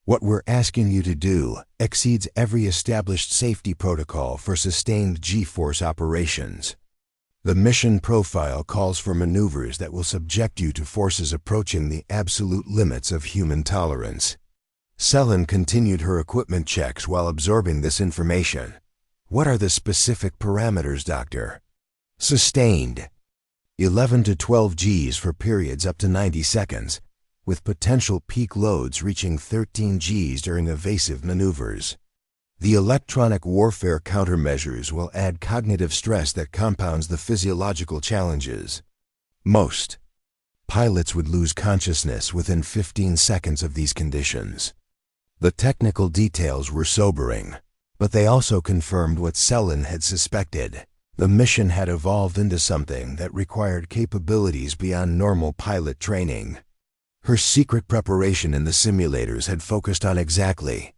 "What we're asking you to do exceeds every established safety protocol for sustained G-force operations. The mission profile calls for maneuvers that will subject you to forces approaching the absolute limits of human tolerance." Selen continued her equipment checks while absorbing this information. "What are the specific parameters, Doctor?" "Sustained. 11 to 12 Gs for periods up to 90 seconds, with potential peak loads reaching 13 Gs during evasive maneuvers. The electronic warfare countermeasures will add cognitive stress that compounds the physiological challenges. Most pilots would lose consciousness within 15 seconds of these conditions." The technical details were sobering, but they also confirmed what Selen had suspected. The mission had evolved into something that required capabilities beyond normal pilot training. Her secret preparation in the simulators had focused on exactly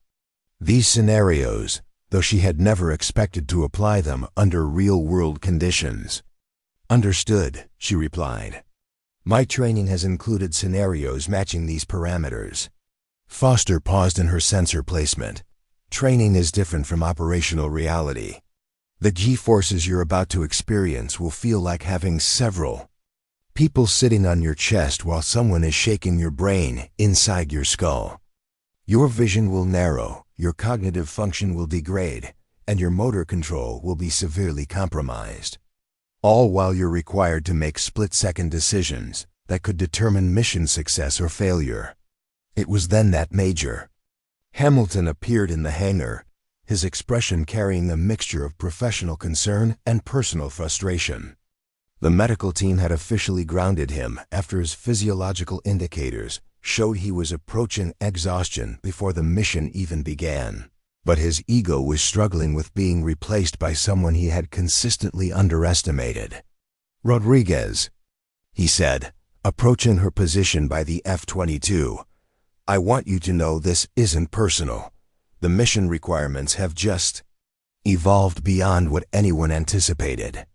these scenarios, though she had never expected to apply them under real-world conditions. "Understood," she replied. "My training has included scenarios matching these parameters." Foster paused in her sensor placement. "Training is different from operational reality. The G-forces you're about to experience will feel like having several people sitting on your chest while someone is shaking your brain inside your skull. Your vision will narrow, your cognitive function will degrade, and your motor control will be severely compromised. All while you're required to make split-second decisions that could determine mission success or failure." It was then that Major Hamilton appeared in the hangar, his expression carrying a mixture of professional concern and personal frustration. The medical team had officially grounded him after his physiological indicators showed he was approaching exhaustion before the mission even began. But his ego was struggling with being replaced by someone he had consistently underestimated. "Rodriguez," he said, approaching her position by the F-22, "I want you to know this isn't personal. The mission requirements have just evolved beyond what anyone anticipated."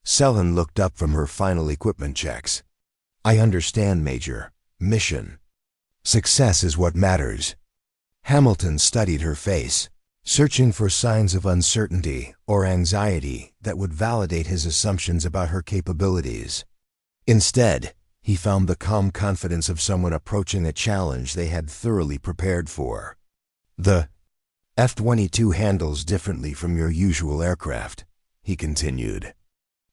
Selen looked up from her final equipment checks. "I understand, Major. Mission success is what matters." Hamilton studied her face, searching for signs of uncertainty or anxiety that would validate his assumptions about her capabilities. Instead, he found the calm confidence of someone approaching a challenge they had thoroughly prepared for. "The F-22 handles differently from your usual aircraft," he continued.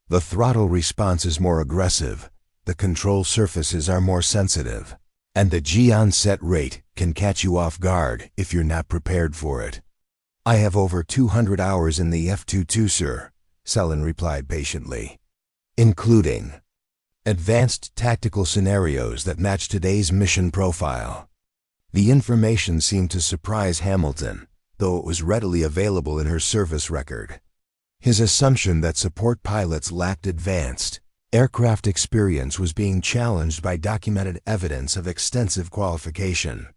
"The throttle response is more aggressive, the control surfaces are more sensitive, and the G-onset rate can catch you off guard if you're not prepared for it. I have over 200 hours in the F-22, sir, Selin replied patiently, including advanced tactical scenarios that match today's mission profile. The information seemed to surprise Hamilton, though it was readily available in her service record. His assumption that support pilots lacked advanced aircraft experience was being challenged by documented evidence of extensive qualification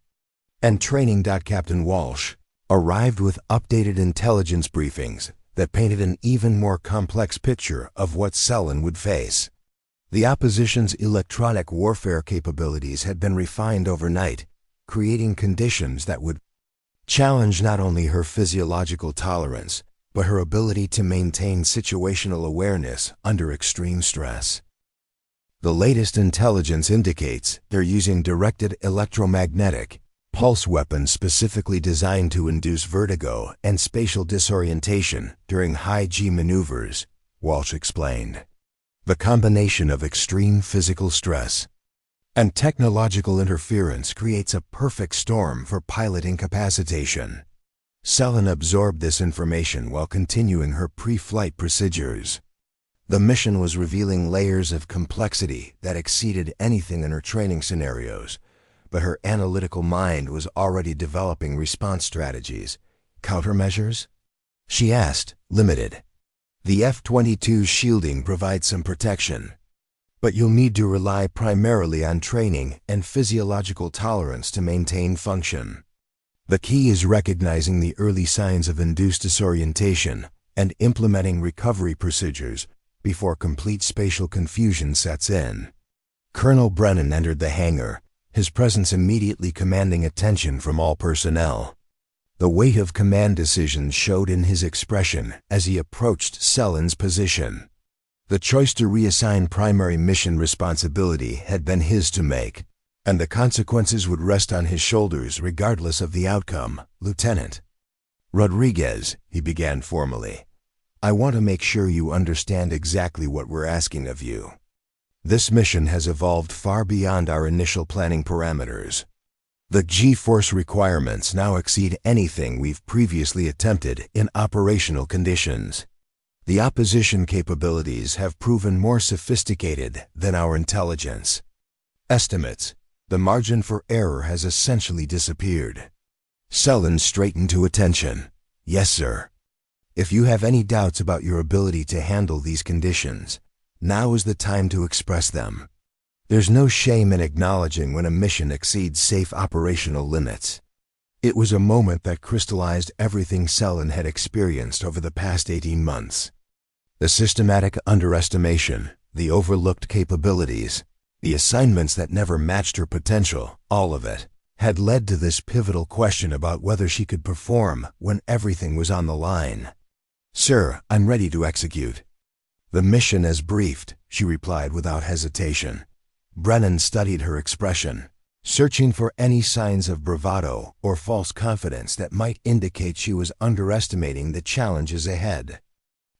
and training. Captain Walsh arrived with updated intelligence briefings that painted an even more complex picture of what Selin would face. The opposition's electronic warfare capabilities had been refined overnight, creating conditions that would challenge not only her physiological tolerance, but her ability to maintain situational awareness under extreme stress. The latest intelligence indicates they're using directed electromagnetic pulse weapons specifically designed to induce vertigo and spatial disorientation during high-G maneuvers, Walsh explained. The combination of extreme physical stress and technological interference creates a perfect storm for pilot incapacitation. Selin absorbed this information while continuing her pre-flight procedures. The mission was revealing layers of complexity that exceeded anything in her training scenarios, but her analytical mind was already developing response strategies. Countermeasures? She asked, limited. The F-22's shielding provides some protection, but you'll need to rely primarily on training and physiological tolerance to maintain function. The key is recognizing the early signs of induced disorientation and implementing recovery procedures before complete spatial confusion sets in. Colonel Brennan entered the hangar, his presence immediately commanding attention from all personnel. The weight of command decisions showed in his expression as he approached Selin's position. The choice to reassign primary mission responsibility had been his to make, and the consequences would rest on his shoulders regardless of the outcome. Lieutenant Rodriguez, he began formally, I want to make sure you understand exactly what we're asking of you. This mission has evolved far beyond our initial planning parameters. The G-force requirements now exceed anything we've previously attempted in operational conditions. The opposition capabilities have proven more sophisticated than our intelligence estimates. The margin for error has essentially disappeared. Selin straightened to attention. Yes, sir. If you have any doubts about your ability to handle these conditions, now is the time to express them. There's no shame in acknowledging when a mission exceeds safe operational limits. It was a moment that crystallized everything Selin had experienced over the past 18 months. The systematic underestimation, the overlooked capabilities, the assignments that never matched her potential, all of it, had led to this pivotal question about whether she could perform when everything was on the line. Sir, I'm ready to execute. The mission as briefed, she replied without hesitation. Brennan studied her expression, searching for any signs of bravado or false confidence that might indicate she was underestimating the challenges ahead.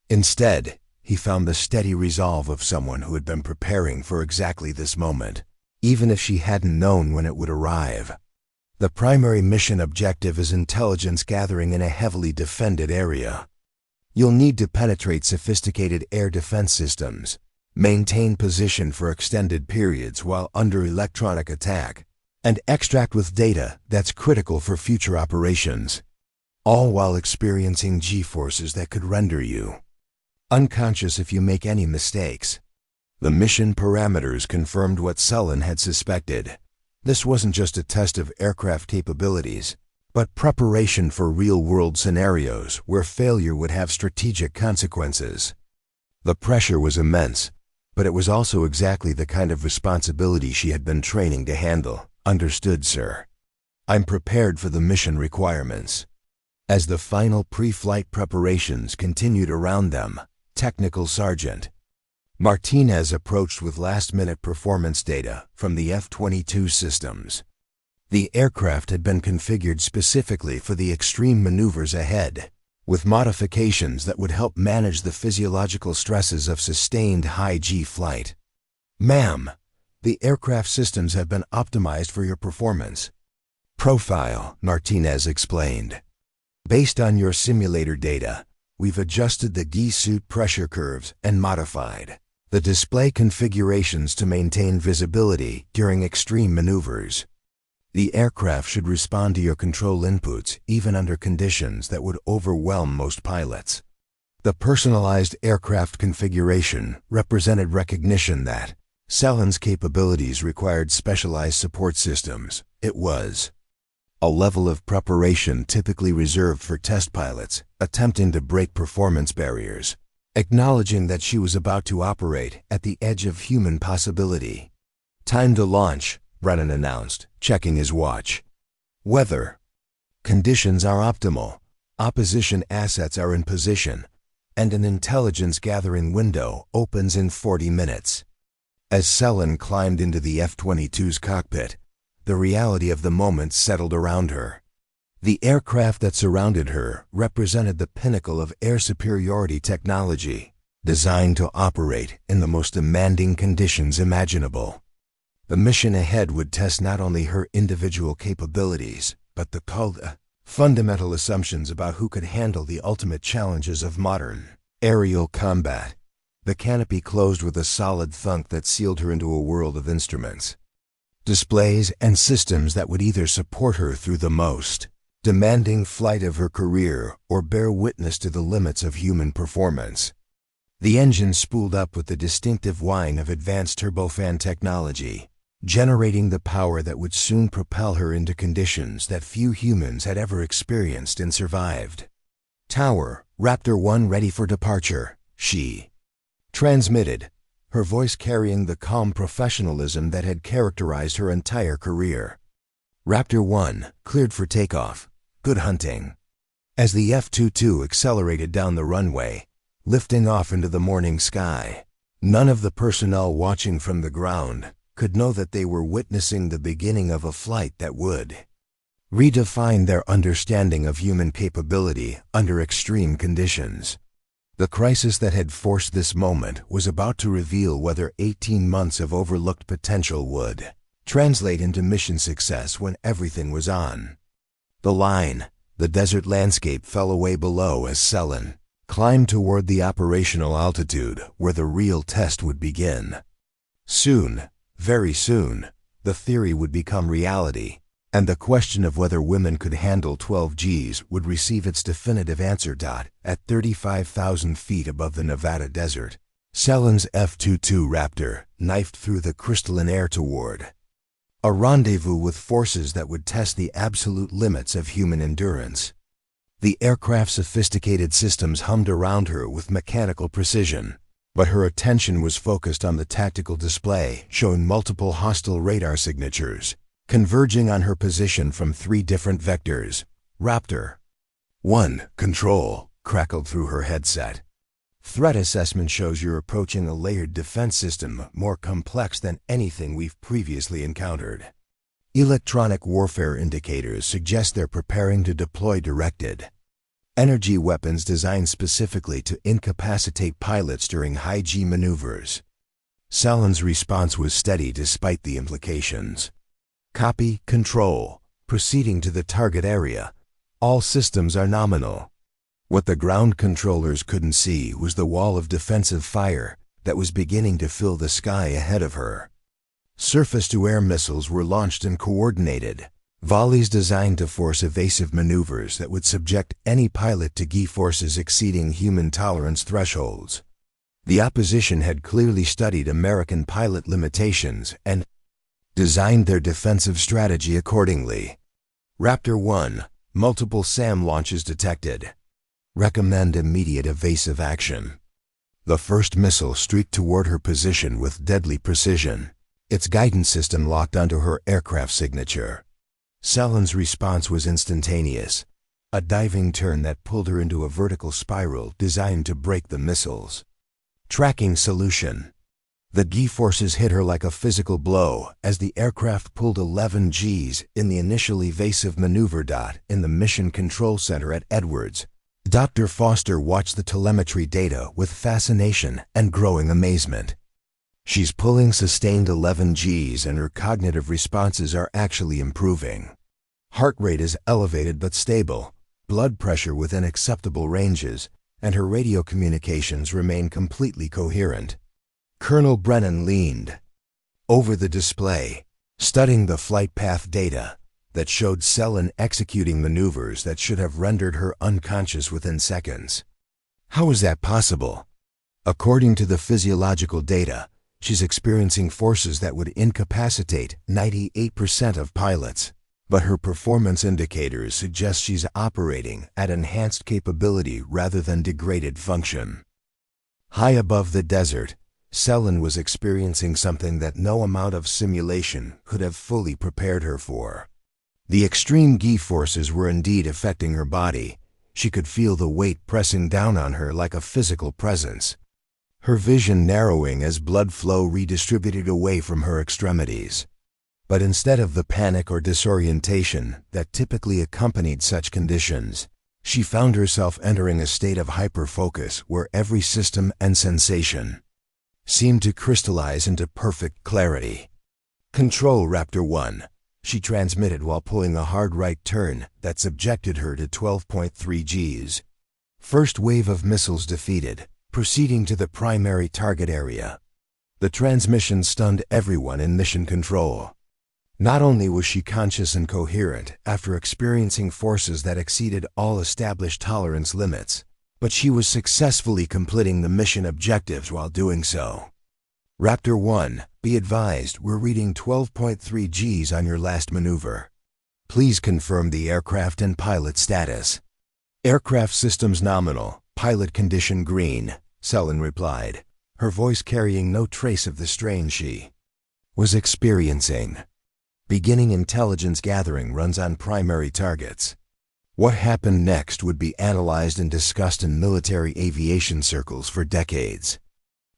Instead, he found the steady resolve of someone who had been preparing for exactly this moment, even if she hadn't known when it would arrive. The primary mission objective is intelligence gathering in a heavily defended area. You'll need to penetrate sophisticated air defense systems, maintain position for extended periods while under electronic attack, and extract with data that's critical for future operations, all while experiencing G-forces that could render you unconscious if you make any mistakes. The mission parameters confirmed what Selin had suspected. This wasn't just a test of aircraft capabilities, but preparation for real-world scenarios where failure would have strategic consequences. The pressure was immense, but it was also exactly the kind of responsibility she had been training to handle. Understood, sir. I'm prepared for the mission requirements. As the final pre-flight preparations continued around them, Technical Sergeant Martinez approached with last-minute performance data from the F-22 systems. The aircraft had been configured specifically for the extreme maneuvers ahead, with modifications that would help manage the physiological stresses of sustained high-G flight. Ma'am, the aircraft systems have been optimized for your performance profile, Martinez explained. Based on your simulator data, we've adjusted the GI suit pressure curves and modified the display configurations to maintain visibility during extreme maneuvers. The aircraft should respond to your control inputs even under conditions that would overwhelm most pilots. The personalized aircraft configuration represented recognition that Selen's capabilities required specialized support systems. It was a level of preparation typically reserved for test pilots attempting to break performance barriers, acknowledging that she was about to operate at the edge of human possibility. Time to launch, Brennan announced, checking his watch. Weather conditions are optimal, opposition assets are in position, and an intelligence gathering window opens in 40 minutes. As Selen climbed into the F-22's cockpit, the reality of the moment settled around her. The aircraft that surrounded her represented the pinnacle of air superiority technology, designed to operate in the most demanding conditions imaginable. The mission ahead would test not only her individual capabilities, but the fundamental assumptions about who could handle the ultimate challenges of modern aerial combat. The canopy closed with a solid thunk that sealed her into a world of instruments, displays, and systems that would either support her through the most demanding flight of her career or bear witness to the limits of human performance. The engine spooled up with the distinctive whine of advanced turbofan technology, generating the power that would soon propel her into conditions that few humans had ever experienced and survived. Tower, Raptor 1 ready for departure, she transmitted, her voice carrying the calm professionalism that had characterized her entire career. Raptor 1, cleared for takeoff. Good hunting. As the F-22 accelerated down the runway, lifting off into the morning sky, none of the personnel watching from the ground could know that they were witnessing the beginning of a flight that would redefine their understanding of human capability under extreme conditions. The crisis that had forced this moment was about to reveal whether 18 months of overlooked potential would translate into mission success when everything was on the line. The desert landscape fell away below as Selen climbed toward the operational altitude where the real test would begin. Soon, very soon, the theory would become reality, and the question of whether women could handle 12 Gs would receive its definitive answer. At 35,000 feet above the Nevada desert, Selen's F-22 Raptor knifed through the crystalline air toward a rendezvous with forces that would test the absolute limits of human endurance. The aircraft's sophisticated systems hummed around her with mechanical precision, but her attention was focused on the tactical display showing multiple hostile radar signatures converging on her position from 3 different vectors. Raptor 1, control, crackled through her headset. Threat assessment shows you're approaching a layered defense system more complex than anything we've previously encountered. Electronic warfare indicators suggest they're preparing to deploy directed energy weapons designed specifically to incapacitate pilots during high-G maneuvers. Selen's response was steady despite the implications. Copy, control, proceeding to the target area. All systems are nominal. What the ground controllers couldn't see was the wall of defensive fire that was beginning to fill the sky ahead of her. Surface-to-air missiles were launched and coordinated, volleys designed to force evasive maneuvers that would subject any pilot to G forces exceeding human tolerance thresholds. The opposition had clearly studied American pilot limitations and designed their defensive strategy accordingly. Raptor 1, multiple SAM launches detected. Recommend immediate evasive action. The first missile streaked toward her position with deadly precision, its guidance system locked onto her aircraft signature. Selen's response was instantaneous, a diving turn that pulled her into a vertical spiral designed to break the missiles. Tracking solution. The G-forces hit her like a physical blow as the aircraft pulled 11 Gs in the initial evasive maneuver. In the Mission Control Center at Edwards, Dr. Foster watched the telemetry data with fascination and growing amazement. She's pulling sustained 11 Gs and her cognitive responses are actually improving. Heart rate is elevated but stable, blood pressure within acceptable ranges, and her radio communications remain completely coherent. Colonel Brennan leaned over the display, studying the flight path data that showed Selen executing maneuvers that should have rendered her unconscious within seconds. How is that possible? According to the physiological data, she's experiencing forces that would incapacitate 98% of pilots, but her performance indicators suggest she's operating at enhanced capability rather than degraded function. High above the desert, Selen was experiencing something that no amount of simulation could have fully prepared her for. The extreme G forces were indeed affecting her body. She could feel the weight pressing down on her like a physical presence. Her vision narrowing as blood flow redistributed away from her extremities. But instead of the panic or disorientation that typically accompanied such conditions, she found herself entering a state of hyperfocus where every system and sensation seemed to crystallize into perfect clarity. "Control, Raptor 1, she transmitted while pulling a hard right turn that subjected her to 12.3 Gs. First wave of missiles defeated, proceeding to the primary target area. The transmission stunned everyone in mission control. Not only was she conscious and coherent after experiencing forces that exceeded all established tolerance limits, but she was successfully completing the mission objectives while doing so. Raptor 1, be advised we're reading 12.3 Gs on your last maneuver. Please confirm the aircraft and pilot status." "Aircraft systems nominal, pilot condition green," Selen replied, her voice carrying no trace of the strain she was experiencing. "Beginning intelligence gathering runs on primary targets." What happened next would be analyzed and discussed in military aviation circles for decades.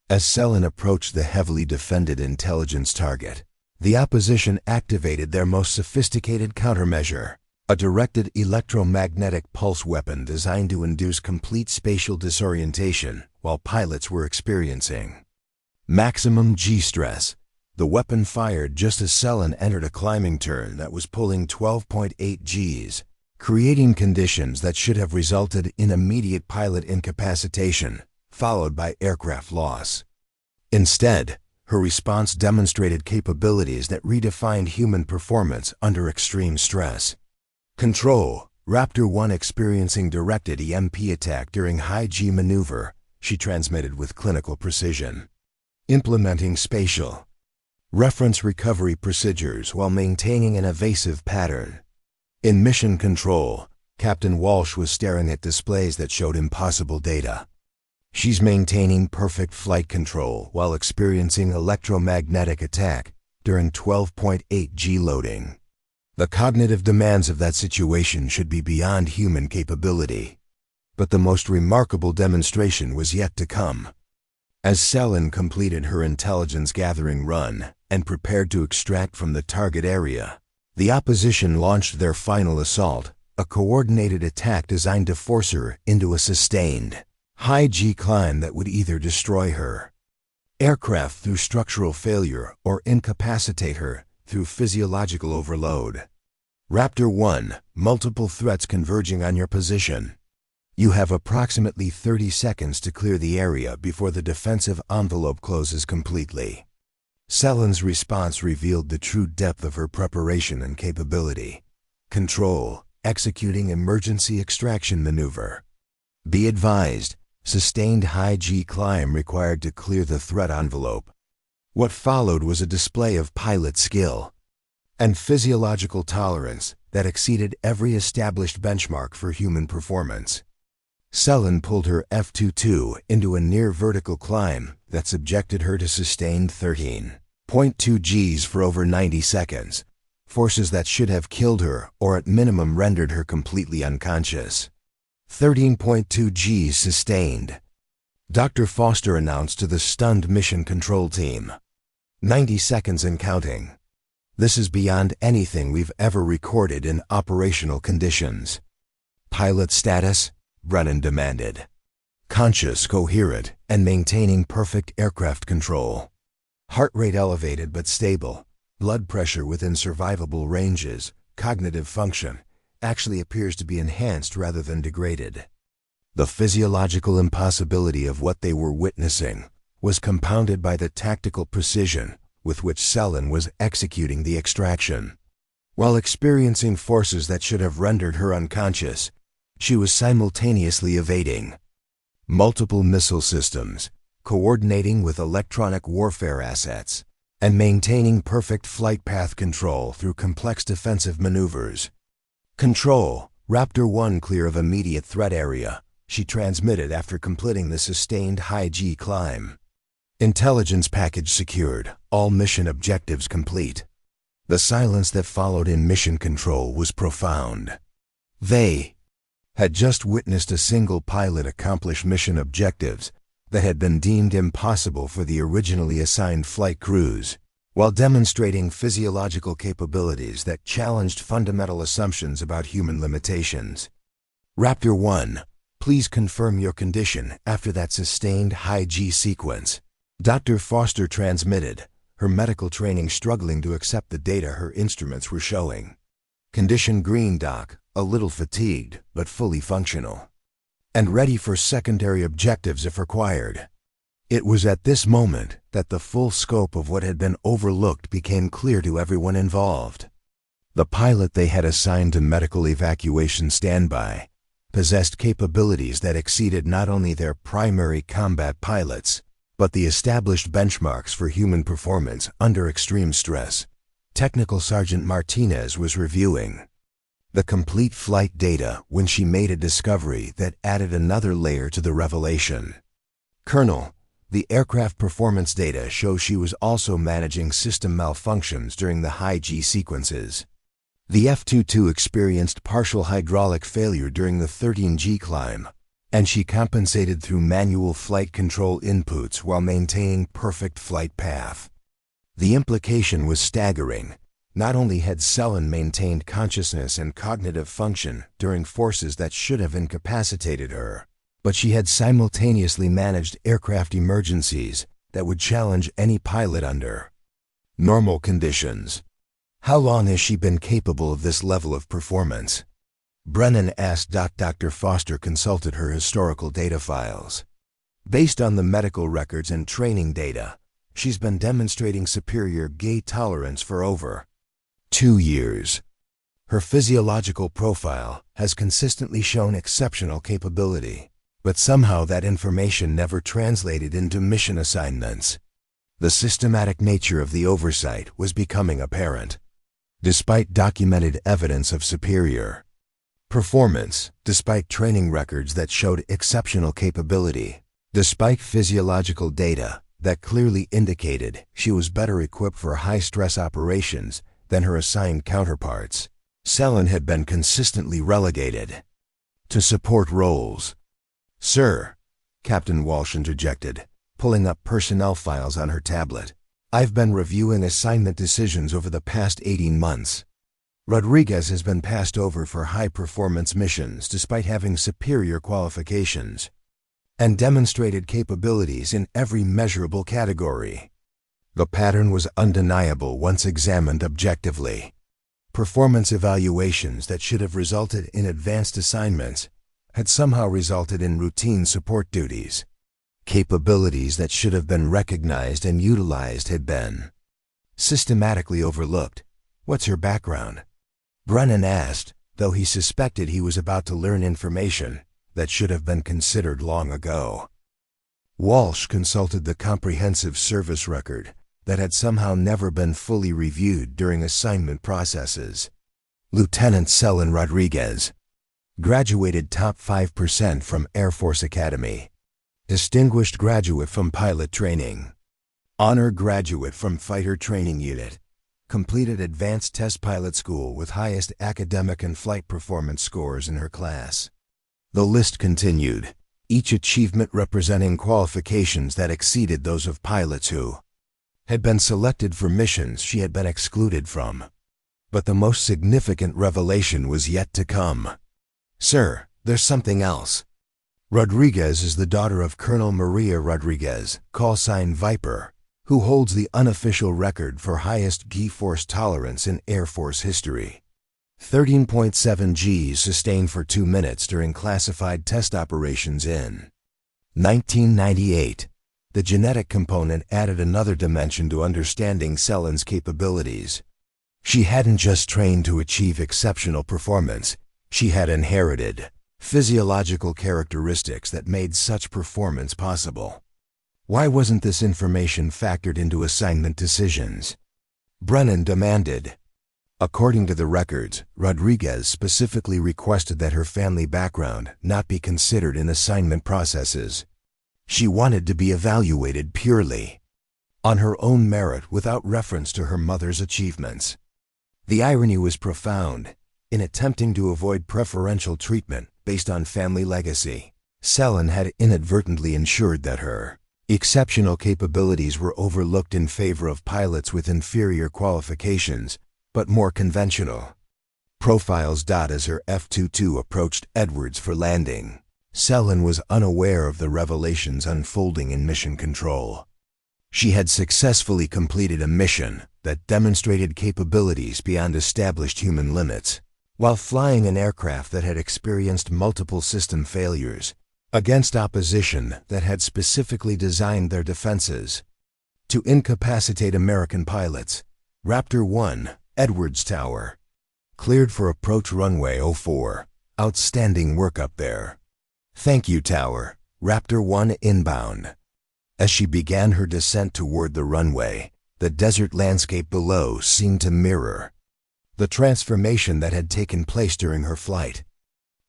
As Selen approached the heavily defended intelligence target, the opposition activated their most sophisticated countermeasure, a directed electromagnetic pulse weapon designed to induce complete spatial disorientation while pilots were experiencing maximum G-stress. The weapon fired just as Selen entered a climbing turn that was pulling 12.8 Gs, creating conditions that should have resulted in immediate pilot incapacitation, followed by aircraft loss. Instead, her response demonstrated capabilities that redefined human performance under extreme stress. "Control, Raptor 1 experiencing directed EMP attack during high G maneuver," she transmitted with clinical precision. "Implementing spatial reference recovery procedures while maintaining an evasive pattern." In mission control, Captain Walsh was staring at displays that showed impossible data. She's maintaining perfect flight control while experiencing electromagnetic attack during 12.8 G loading. The cognitive demands of that situation should be beyond human capability. But the most remarkable demonstration was yet to come. As Selen completed her intelligence gathering run and prepared to extract from the target area, the opposition launched their final assault, a coordinated attack designed to force her into a sustained high G climb that would either destroy her aircraft through structural failure or incapacitate her through physiological overload. "Raptor 1, multiple threats converging on your position. You have approximately 30 seconds to clear the area before the defensive envelope closes completely." Selen's response revealed the true depth of her preparation and capability. "Control, executing emergency extraction maneuver. Be advised, sustained high G climb required to clear the threat envelope." What followed was a display of pilot skill and physiological tolerance that exceeded every established benchmark for human performance. Selen pulled her F-22 into a near-vertical climb that subjected her to sustained 13.2 Gs for over 90 seconds, forces that should have killed her or at minimum rendered her completely unconscious. 13.2 Gs sustained, Dr. Foster announced to the stunned mission control team. 90 seconds and counting. This is beyond anything we've ever recorded in operational conditions. "Pilot status?" Brennan demanded. "Conscious, coherent, and maintaining perfect aircraft control." Heart rate elevated but stable, blood pressure within survivable ranges, cognitive function actually appears to be enhanced rather than degraded. The physiological impossibility of what they were witnessing was compounded by the tactical precision with which Selin was executing the extraction. While experiencing forces that should have rendered her unconscious, she was simultaneously evading multiple missile systems, coordinating with electronic warfare assets, and maintaining perfect flight path control through complex defensive maneuvers. "Control, Raptor 1 clear of immediate threat area," she transmitted after completing the sustained high-G climb. "Intelligence package secured, all mission objectives complete." The silence that followed in mission control was profound. They had just witnessed a single pilot accomplish mission objectives that had been deemed impossible for the originally assigned flight crews, while demonstrating physiological capabilities that challenged fundamental assumptions about human limitations. "Raptor 1, please confirm your condition after that sustained high-G sequence," Dr. Foster transmitted, her medical training struggling to accept the data her instruments were showing. "Condition green, Doc, a little fatigued, but fully functional. And ready for secondary objectives if required." It was at this moment that the full scope of what had been overlooked became clear to everyone involved. The pilot they had assigned to medical evacuation standby possessed capabilities that exceeded not only their primary combat pilots, but the established benchmarks for human performance under extreme stress. Technical Sergeant Martinez was reviewing the complete flight data when she made a discovery that added another layer to the revelation. "Colonel, the aircraft performance data shows she was also managing system malfunctions during the high-G sequences. The F-22 experienced partial hydraulic failure during the 13G climb, and she compensated through manual flight control inputs while maintaining perfect flight path." The implication was staggering. Not only had Selin maintained consciousness and cognitive function during forces that should have incapacitated her, but she had simultaneously managed aircraft emergencies that would challenge any pilot under normal conditions. "How long has she been capable of this level of performance?" Brennan asked. Dr. Foster consulted her historical data files. "Based on the medical records and training data, she's been demonstrating superior gait tolerance for over 2 years. Her physiological profile has consistently shown exceptional capability, but somehow that information never translated into mission assignments." The systematic nature of the oversight was becoming apparent. Despite documented evidence of superior performance, despite training records that showed exceptional capability, despite physiological data that clearly indicated she was better equipped for high-stress operations than her assigned counterparts, Selin had been consistently relegated to support roles. "Sir," Captain Walsh interjected, pulling up personnel files on her tablet, "I've been reviewing assignment decisions over the past 18 months. Rodriguez has been passed over for high-performance missions despite having superior qualifications and demonstrated capabilities in every measurable category." The pattern was undeniable once examined objectively. Performance evaluations that should have resulted in advanced assignments had somehow resulted in routine support duties. Capabilities that should have been recognized and utilized had been systematically overlooked. "What's her background?" Brennan asked, though he suspected he was about to learn information that should have been considered long ago. Walsh consulted the comprehensive service record that had somehow never been fully reviewed during assignment processes. "Lieutenant Selin Rodriguez. Graduated top 5% from Air Force Academy. Distinguished graduate from pilot training. Honor graduate from Fighter Training Unit. Completed advanced test pilot school with highest academic and flight performance scores in her class." The list continued, each achievement representing qualifications that exceeded those of pilots who had been selected for missions she had been excluded from. But the most significant revelation was yet to come. "Sir, there's something else. Rodriguez is the daughter of Colonel Maria Rodriguez, call sign Viper, who holds the unofficial record for highest G-force tolerance in Air Force history. 13.7 Gs sustained for 2 minutes during classified test operations in 1998. The genetic component added another dimension to understanding Selin's capabilities. She hadn't just trained to achieve exceptional performance, she had inherited physiological characteristics that made such performance possible. Why wasn't this information factored into assignment decisions? Brennan demanded. According to the records, Rodriguez specifically requested that her family background not be considered in assignment processes. She wanted to be evaluated purely on her own merit without reference to her mother's achievements. The irony was profound. In attempting to avoid preferential treatment based on family legacy, Selin had inadvertently ensured that her exceptional capabilities were overlooked in favor of pilots with inferior qualifications, but more conventional profiles. As her F-22 approached Edwards for landing, Selin was unaware of the revelations unfolding in mission control. She had successfully completed a mission that demonstrated capabilities beyond established human limits, while flying an aircraft that had experienced multiple system failures, against opposition that had specifically designed their defenses to incapacitate American pilots. Raptor 1, Edwards Tower. Cleared for approach runway 04. Outstanding work up there. Thank you, Tower. Raptor 1 inbound. As she began her descent toward the runway, the desert landscape below seemed to mirror the transformation that had taken place during her flight.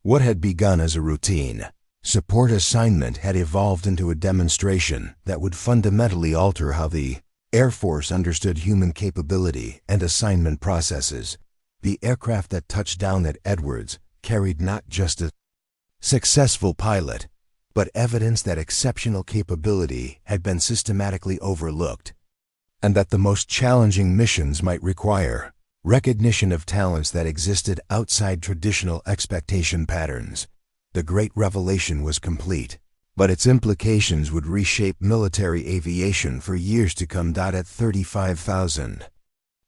What had begun as a routine support assignment had evolved into a demonstration that would fundamentally alter how the Air Force understood human capability and assignment processes. The aircraft that touched down at Edwards carried not just a successful pilot, but evidence that exceptional capability had been systematically overlooked, and that the most challenging missions might require recognition of talents that existed outside traditional expectation patterns. The great revelation was complete, but its implications would reshape military aviation for years to come. At 35,000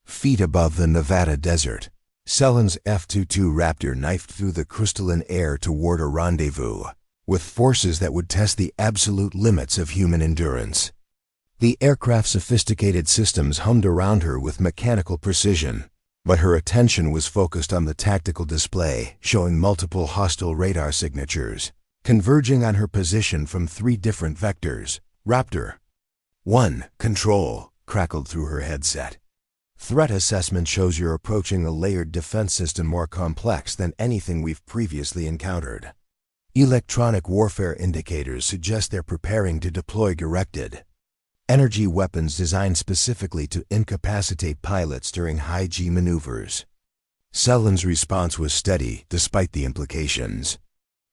feet above the Nevada desert, Selin's F-22 Raptor knifed through the crystalline air toward a rendezvous with forces that would test the absolute limits of human endurance. The aircraft's sophisticated systems hummed around her with mechanical precision, but her attention was focused on the tactical display, showing multiple hostile radar signatures converging on her position from 3 different vectors. Raptor 1, control, crackled through her headset. Threat assessment shows you're approaching a layered defense system more complex than anything we've previously encountered. Electronic warfare indicators suggest they're preparing to deploy directed energy weapons designed specifically to incapacitate pilots during high-G maneuvers. Selin's response was steady despite the implications.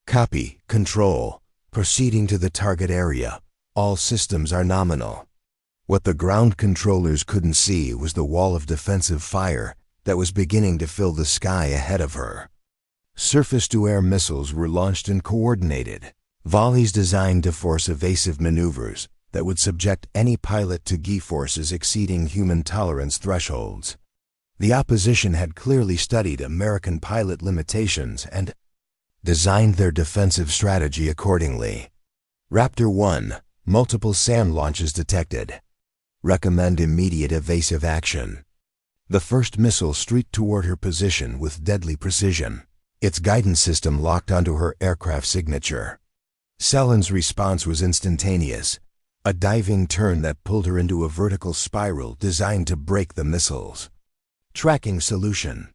Copy, control. Proceeding to the target area. All systems are nominal. What the ground controllers couldn't see was the wall of defensive fire that was beginning to fill the sky ahead of her. Surface-to-air missiles were launched in coordinated volleys designed to force evasive maneuvers that would subject any pilot to G-forces exceeding human tolerance thresholds. The opposition had clearly studied American pilot limitations and designed their defensive strategy accordingly. Raptor 1, multiple SAM launches detected. Recommend immediate evasive action. The first missile streaked toward her position with deadly precision, its guidance system locked onto her aircraft signature. Selin's response was instantaneous, a diving turn that pulled her into a vertical spiral designed to break the missiles. Tracking solution.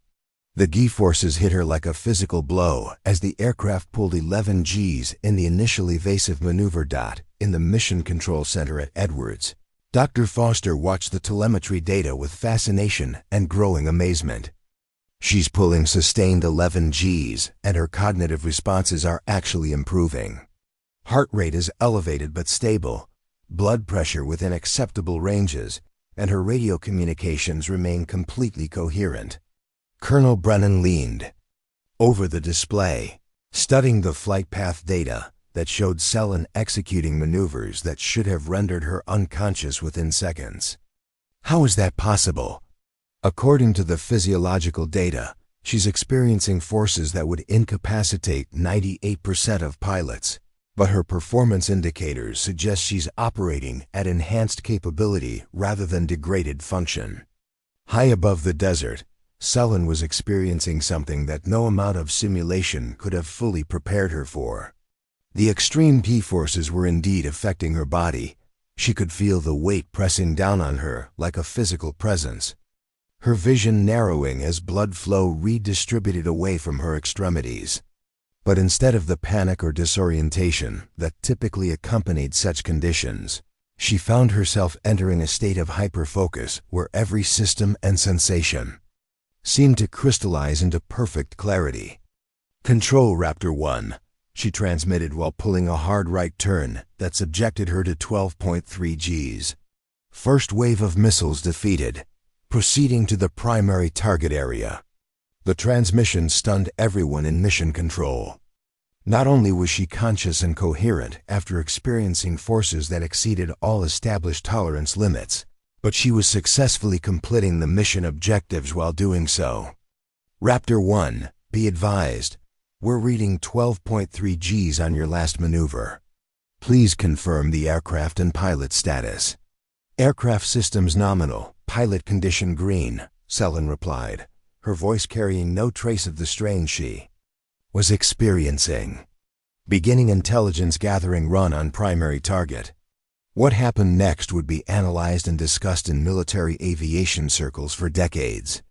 The G-forces hit her like a physical blow as the aircraft pulled 11 Gs in the initial evasive maneuver. In the Mission Control Center at Edwards, Dr. Foster watched the telemetry data with fascination and growing amazement. She's pulling sustained 11 Gs, and her cognitive responses are actually improving. Heart rate is elevated but stable, blood pressure within acceptable ranges, and her radio communications remain completely coherent. Colonel Brennan leaned over the display, studying the flight path data, that showed Selen executing maneuvers that should have rendered her unconscious within seconds. How is that possible? According to the physiological data, she's experiencing forces that would incapacitate 98% of pilots, but her performance indicators suggest she's operating at enhanced capability rather than degraded function. High above the desert, Selen was experiencing something that no amount of simulation could have fully prepared her for. The extreme P-forces were indeed affecting her body. She could feel the weight pressing down on her like a physical presence. Her vision narrowing as blood flow redistributed away from her extremities. But instead of the panic or disorientation that typically accompanied such conditions, she found herself entering a state of hyperfocus where every system and sensation seemed to crystallize into perfect clarity. "Control, Raptor 1, she transmitted while pulling a hard right turn that subjected her to 12.3 Gs. "First wave of missiles defeated. Proceeding to the primary target area." The transmission stunned everyone in mission control. Not only was she conscious and coherent after experiencing forces that exceeded all established tolerance limits, but she was successfully completing the mission objectives while doing so. "Raptor 1, be advised, we're reading 12.3 Gs on your last maneuver. Please confirm the aircraft and pilot status." "Aircraft systems nominal, pilot condition green," Selen replied, her voice carrying no trace of the strain she was experiencing. "Beginning intelligence gathering run on primary target." What happened next would be analyzed and discussed in military aviation circles for decades.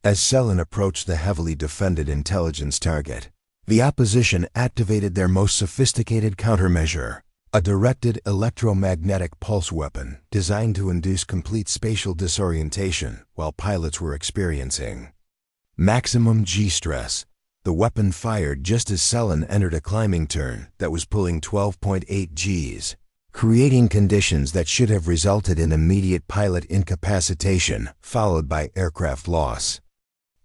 As Selen approached the heavily defended intelligence target, the opposition activated their most sophisticated countermeasure, a directed electromagnetic pulse weapon designed to induce complete spatial disorientation while pilots were experiencing maximum G-stress. The weapon fired just as Selen entered a climbing turn that was pulling 12.8 Gs, creating conditions that should have resulted in immediate pilot incapacitation followed by aircraft loss.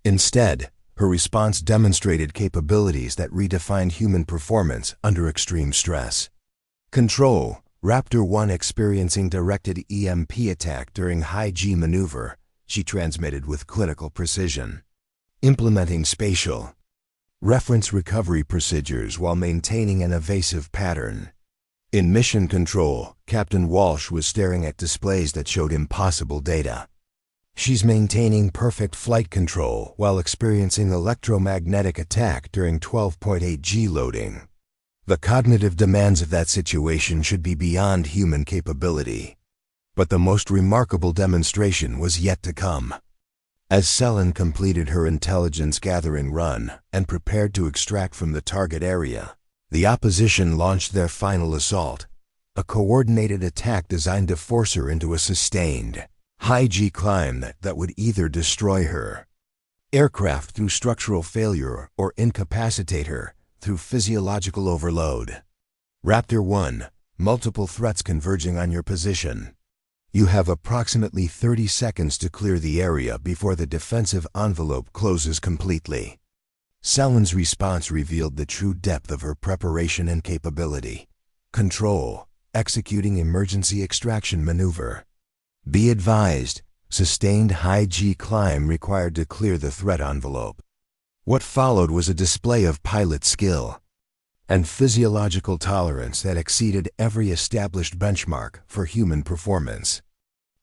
Instead, her response demonstrated capabilities that redefined human performance under extreme stress. "Control, Raptor 1 experiencing directed EMP attack during high-G maneuver," she transmitted with clinical precision. "Implementing spatial reference recovery procedures while maintaining an evasive pattern." In mission control, Captain Walsh was staring at displays that showed impossible data. "She's maintaining perfect flight control while experiencing electromagnetic attack during 12.8 G loading. The cognitive demands of that situation should be beyond human capability." But the most remarkable demonstration was yet to come. As Selen completed her intelligence gathering run and prepared to extract from the target area, the opposition launched their final assault, a coordinated attack designed to force her into a sustained, high-G climb that would either destroy her aircraft through structural failure or incapacitate her through physiological overload. "Raptor 1, multiple threats converging on your position. You have approximately 30 seconds to clear the area before the defensive envelope closes completely." Selen's response revealed the true depth of her preparation and capability. "Control, executing emergency extraction maneuver. Be advised, sustained high-G climb required to clear the threat envelope." What followed was a display of pilot skill and physiological tolerance that exceeded every established benchmark for human performance.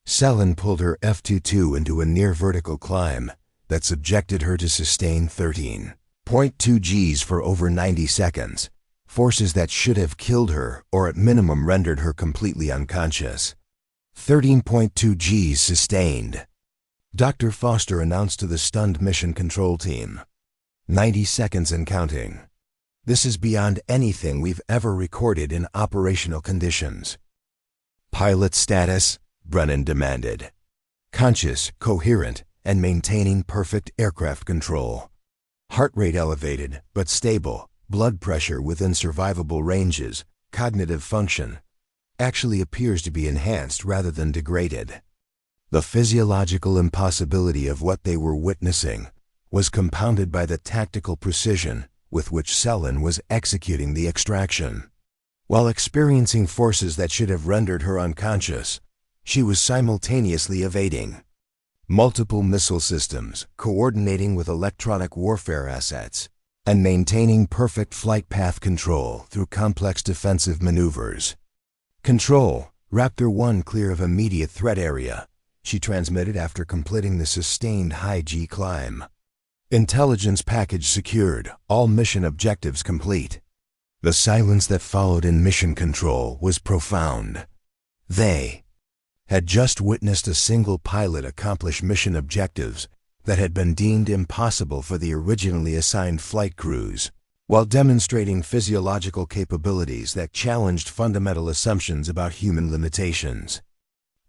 Selen pulled her F-22 into a near-vertical climb that subjected her to sustain 13.2 Gs for over 90 seconds, forces that should have killed her or at minimum rendered her completely unconscious. 13.2 Gs sustained, Dr. Foster announced to the stunned mission control team. 90 seconds and counting. This is beyond anything we've ever recorded in operational conditions. "Pilot status?" Brennan demanded. "Conscious, coherent, and maintaining perfect aircraft control. Heart rate elevated, but stable, blood pressure within survivable ranges, cognitive function actually appears to be enhanced rather than degraded." The physiological impossibility of what they were witnessing was compounded by the tactical precision with which Selen was executing the extraction. While experiencing forces that should have rendered her unconscious, she was simultaneously evading multiple missile systems, coordinating with electronic warfare assets, and maintaining perfect flight path control through complex defensive maneuvers. "Control, Raptor 1 clear of immediate threat area," she transmitted after completing the sustained high-G climb. "Intelligence package secured, all mission objectives complete." The silence that followed in mission control was profound. They had just witnessed a single pilot accomplish mission objectives that had been deemed impossible for the originally assigned flight crews, while demonstrating physiological capabilities that challenged fundamental assumptions about human limitations.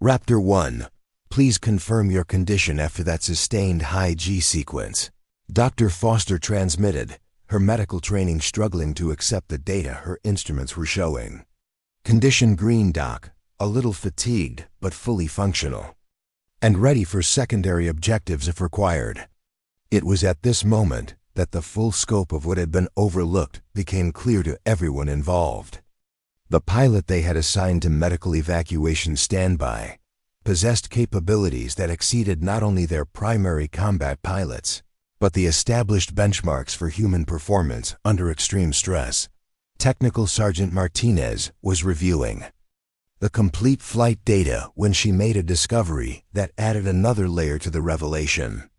"Raptor 1, please confirm your condition after that sustained high-G sequence," Dr. Foster transmitted, her medical training struggling to accept the data her instruments were showing. "Condition green, Doc, a little fatigued but fully functional, and ready for secondary objectives if required." It was at this moment that the full scope of what had been overlooked became clear to everyone involved. The pilot they had assigned to medical evacuation standby possessed capabilities that exceeded not only their primary combat pilots, but the established benchmarks for human performance under extreme stress. Technical Sergeant Martinez was reviewing the complete flight data when she made a discovery that added another layer to the revelation.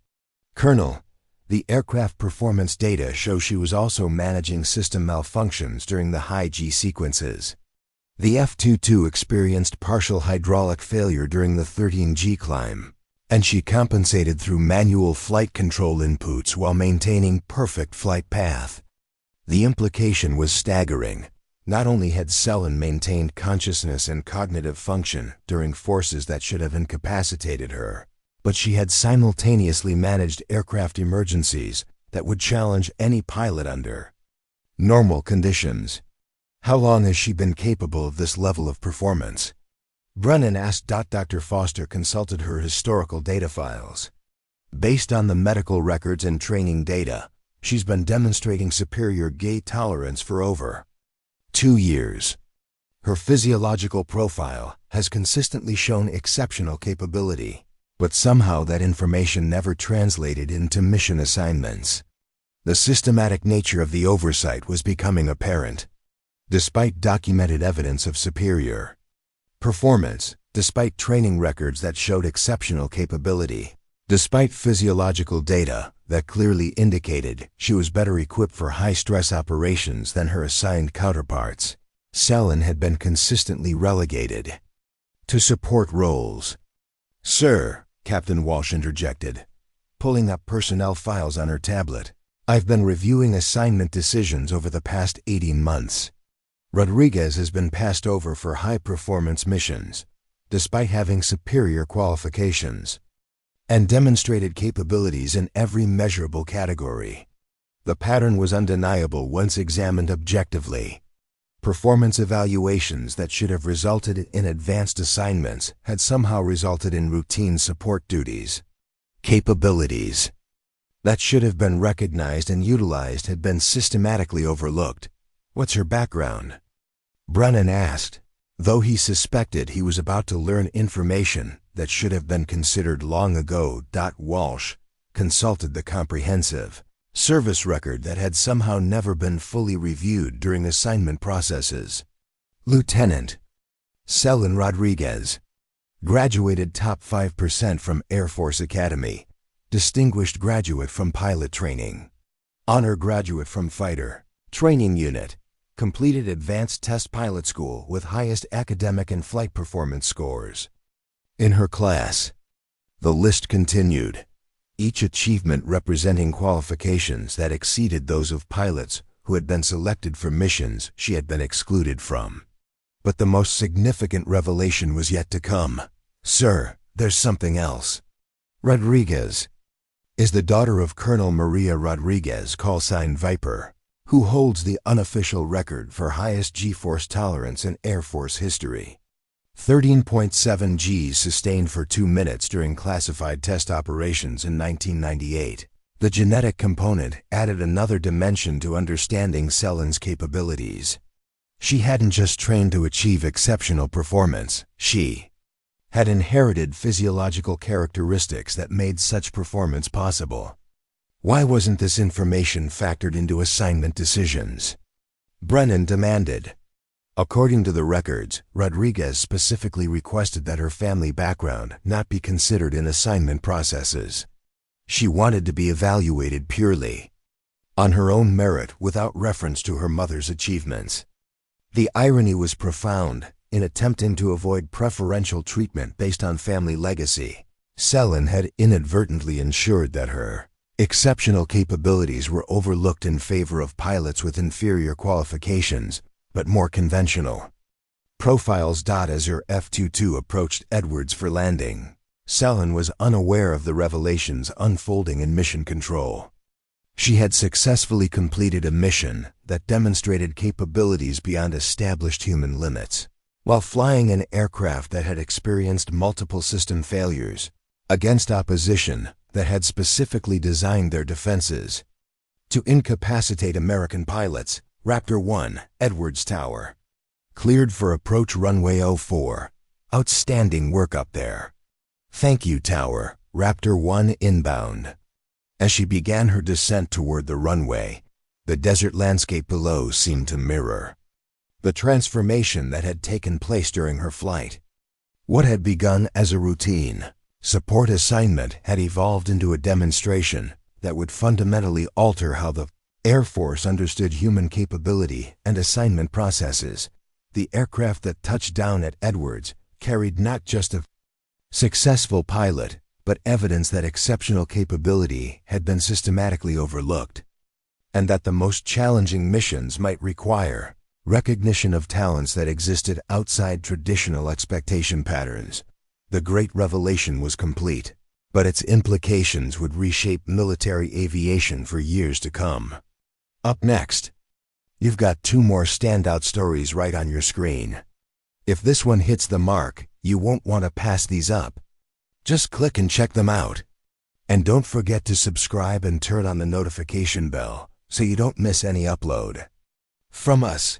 "Colonel, the aircraft performance data shows she was also managing system malfunctions during the high-G sequences. The F-22 experienced partial hydraulic failure during the 13G climb, and she compensated through manual flight control inputs while maintaining perfect flight path." The implication was staggering. Not only had Selen maintained consciousness and cognitive function during forces that should have incapacitated her, but she had simultaneously managed aircraft emergencies that would challenge any pilot under normal conditions. "How long has she been capable of this level of performance?" Brennan asked. Dr. Foster consulted her historical data files. "Based on the medical records and training data, she's been demonstrating superior gait tolerance for over 2 years. Her physiological profile has consistently shown exceptional capability, but somehow that information never translated into mission assignments. The systematic nature of the oversight was becoming apparent. Despite documented evidence of superior performance, despite training records that showed exceptional capability, despite physiological data that clearly indicated she was better equipped for high-stress operations than her assigned counterparts, Selen had been consistently relegated to support roles. "Sir," Captain Walsh interjected, pulling up personnel files on her tablet, "I've been reviewing assignment decisions over the past 18 months. Rodriguez has been passed over for high-performance missions, despite having superior qualifications and demonstrated capabilities in every measurable category. The pattern was undeniable once examined objectively. Performance evaluations that should have resulted in advanced assignments had somehow resulted in routine support duties. Capabilities that should have been recognized and utilized had been systematically overlooked." "What's her background?" Brennan asked, though he suspected he was about to learn information that should have been considered long ago. Walsh consulted the comprehensive service record that had somehow never been fully reviewed during assignment processes. "Lieutenant Selen Rodriguez, graduated top 5% from Air Force Academy, distinguished graduate from pilot training, honor graduate from fighter training unit, completed advanced test pilot school with highest academic and flight performance scores in her class." The list continued, each achievement representing qualifications that exceeded those of pilots who had been selected for missions she had been excluded from. But the most significant revelation was yet to come. "Sir, there's something else. Rodriguez is the daughter of Colonel Maria Rodriguez, callsign Viper, who holds the unofficial record for highest G-force tolerance in Air Force history. 13.7 Gs sustained for 2 minutes during classified test operations in 1998. The genetic component added another dimension to understanding Selen's capabilities. She hadn't just trained to achieve exceptional performance, she had inherited physiological characteristics that made such performance possible. Why wasn't this information factored into assignment decisions? Brennan demanded. According to the records, Rodriguez specifically requested that her family background not be considered in assignment processes. She wanted to be evaluated purely on her own merit without reference to her mother's achievements. The irony was profound. In attempting to avoid preferential treatment based on family legacy, Selin had inadvertently ensured that her exceptional capabilities were overlooked in favor of pilots with inferior qualifications, but more conventional profiles. As her F-22 approached Edwards for landing, Selin was unaware of the revelations unfolding in mission control. She had successfully completed a mission that demonstrated capabilities beyond established human limits, while flying an aircraft that had experienced multiple system failures against opposition that had specifically designed their defenses to incapacitate American pilots. Raptor 1, Edwards Tower. Cleared for approach runway 04. Outstanding work up there. Thank you, Tower. Raptor 1 inbound. As she began her descent toward the runway, the desert landscape below seemed to mirror the transformation that had taken place during her flight. What had begun as a routine support assignment had evolved into a demonstration that would fundamentally alter how the Air Force understood human capability and assignment processes. The aircraft that touched down at Edwards carried not just a successful pilot, but evidence that exceptional capability had been systematically overlooked, and that the most challenging missions might require recognition of talents that existed outside traditional expectation patterns. The great revelation was complete, but its implications would reshape military aviation for years to come. Up next, you've got 2 more standout stories right on your screen. If this one hits the mark, you won't want to pass these up. Just click and check them out. And don't forget to subscribe and turn on the notification bell so you don't miss any upload. From us,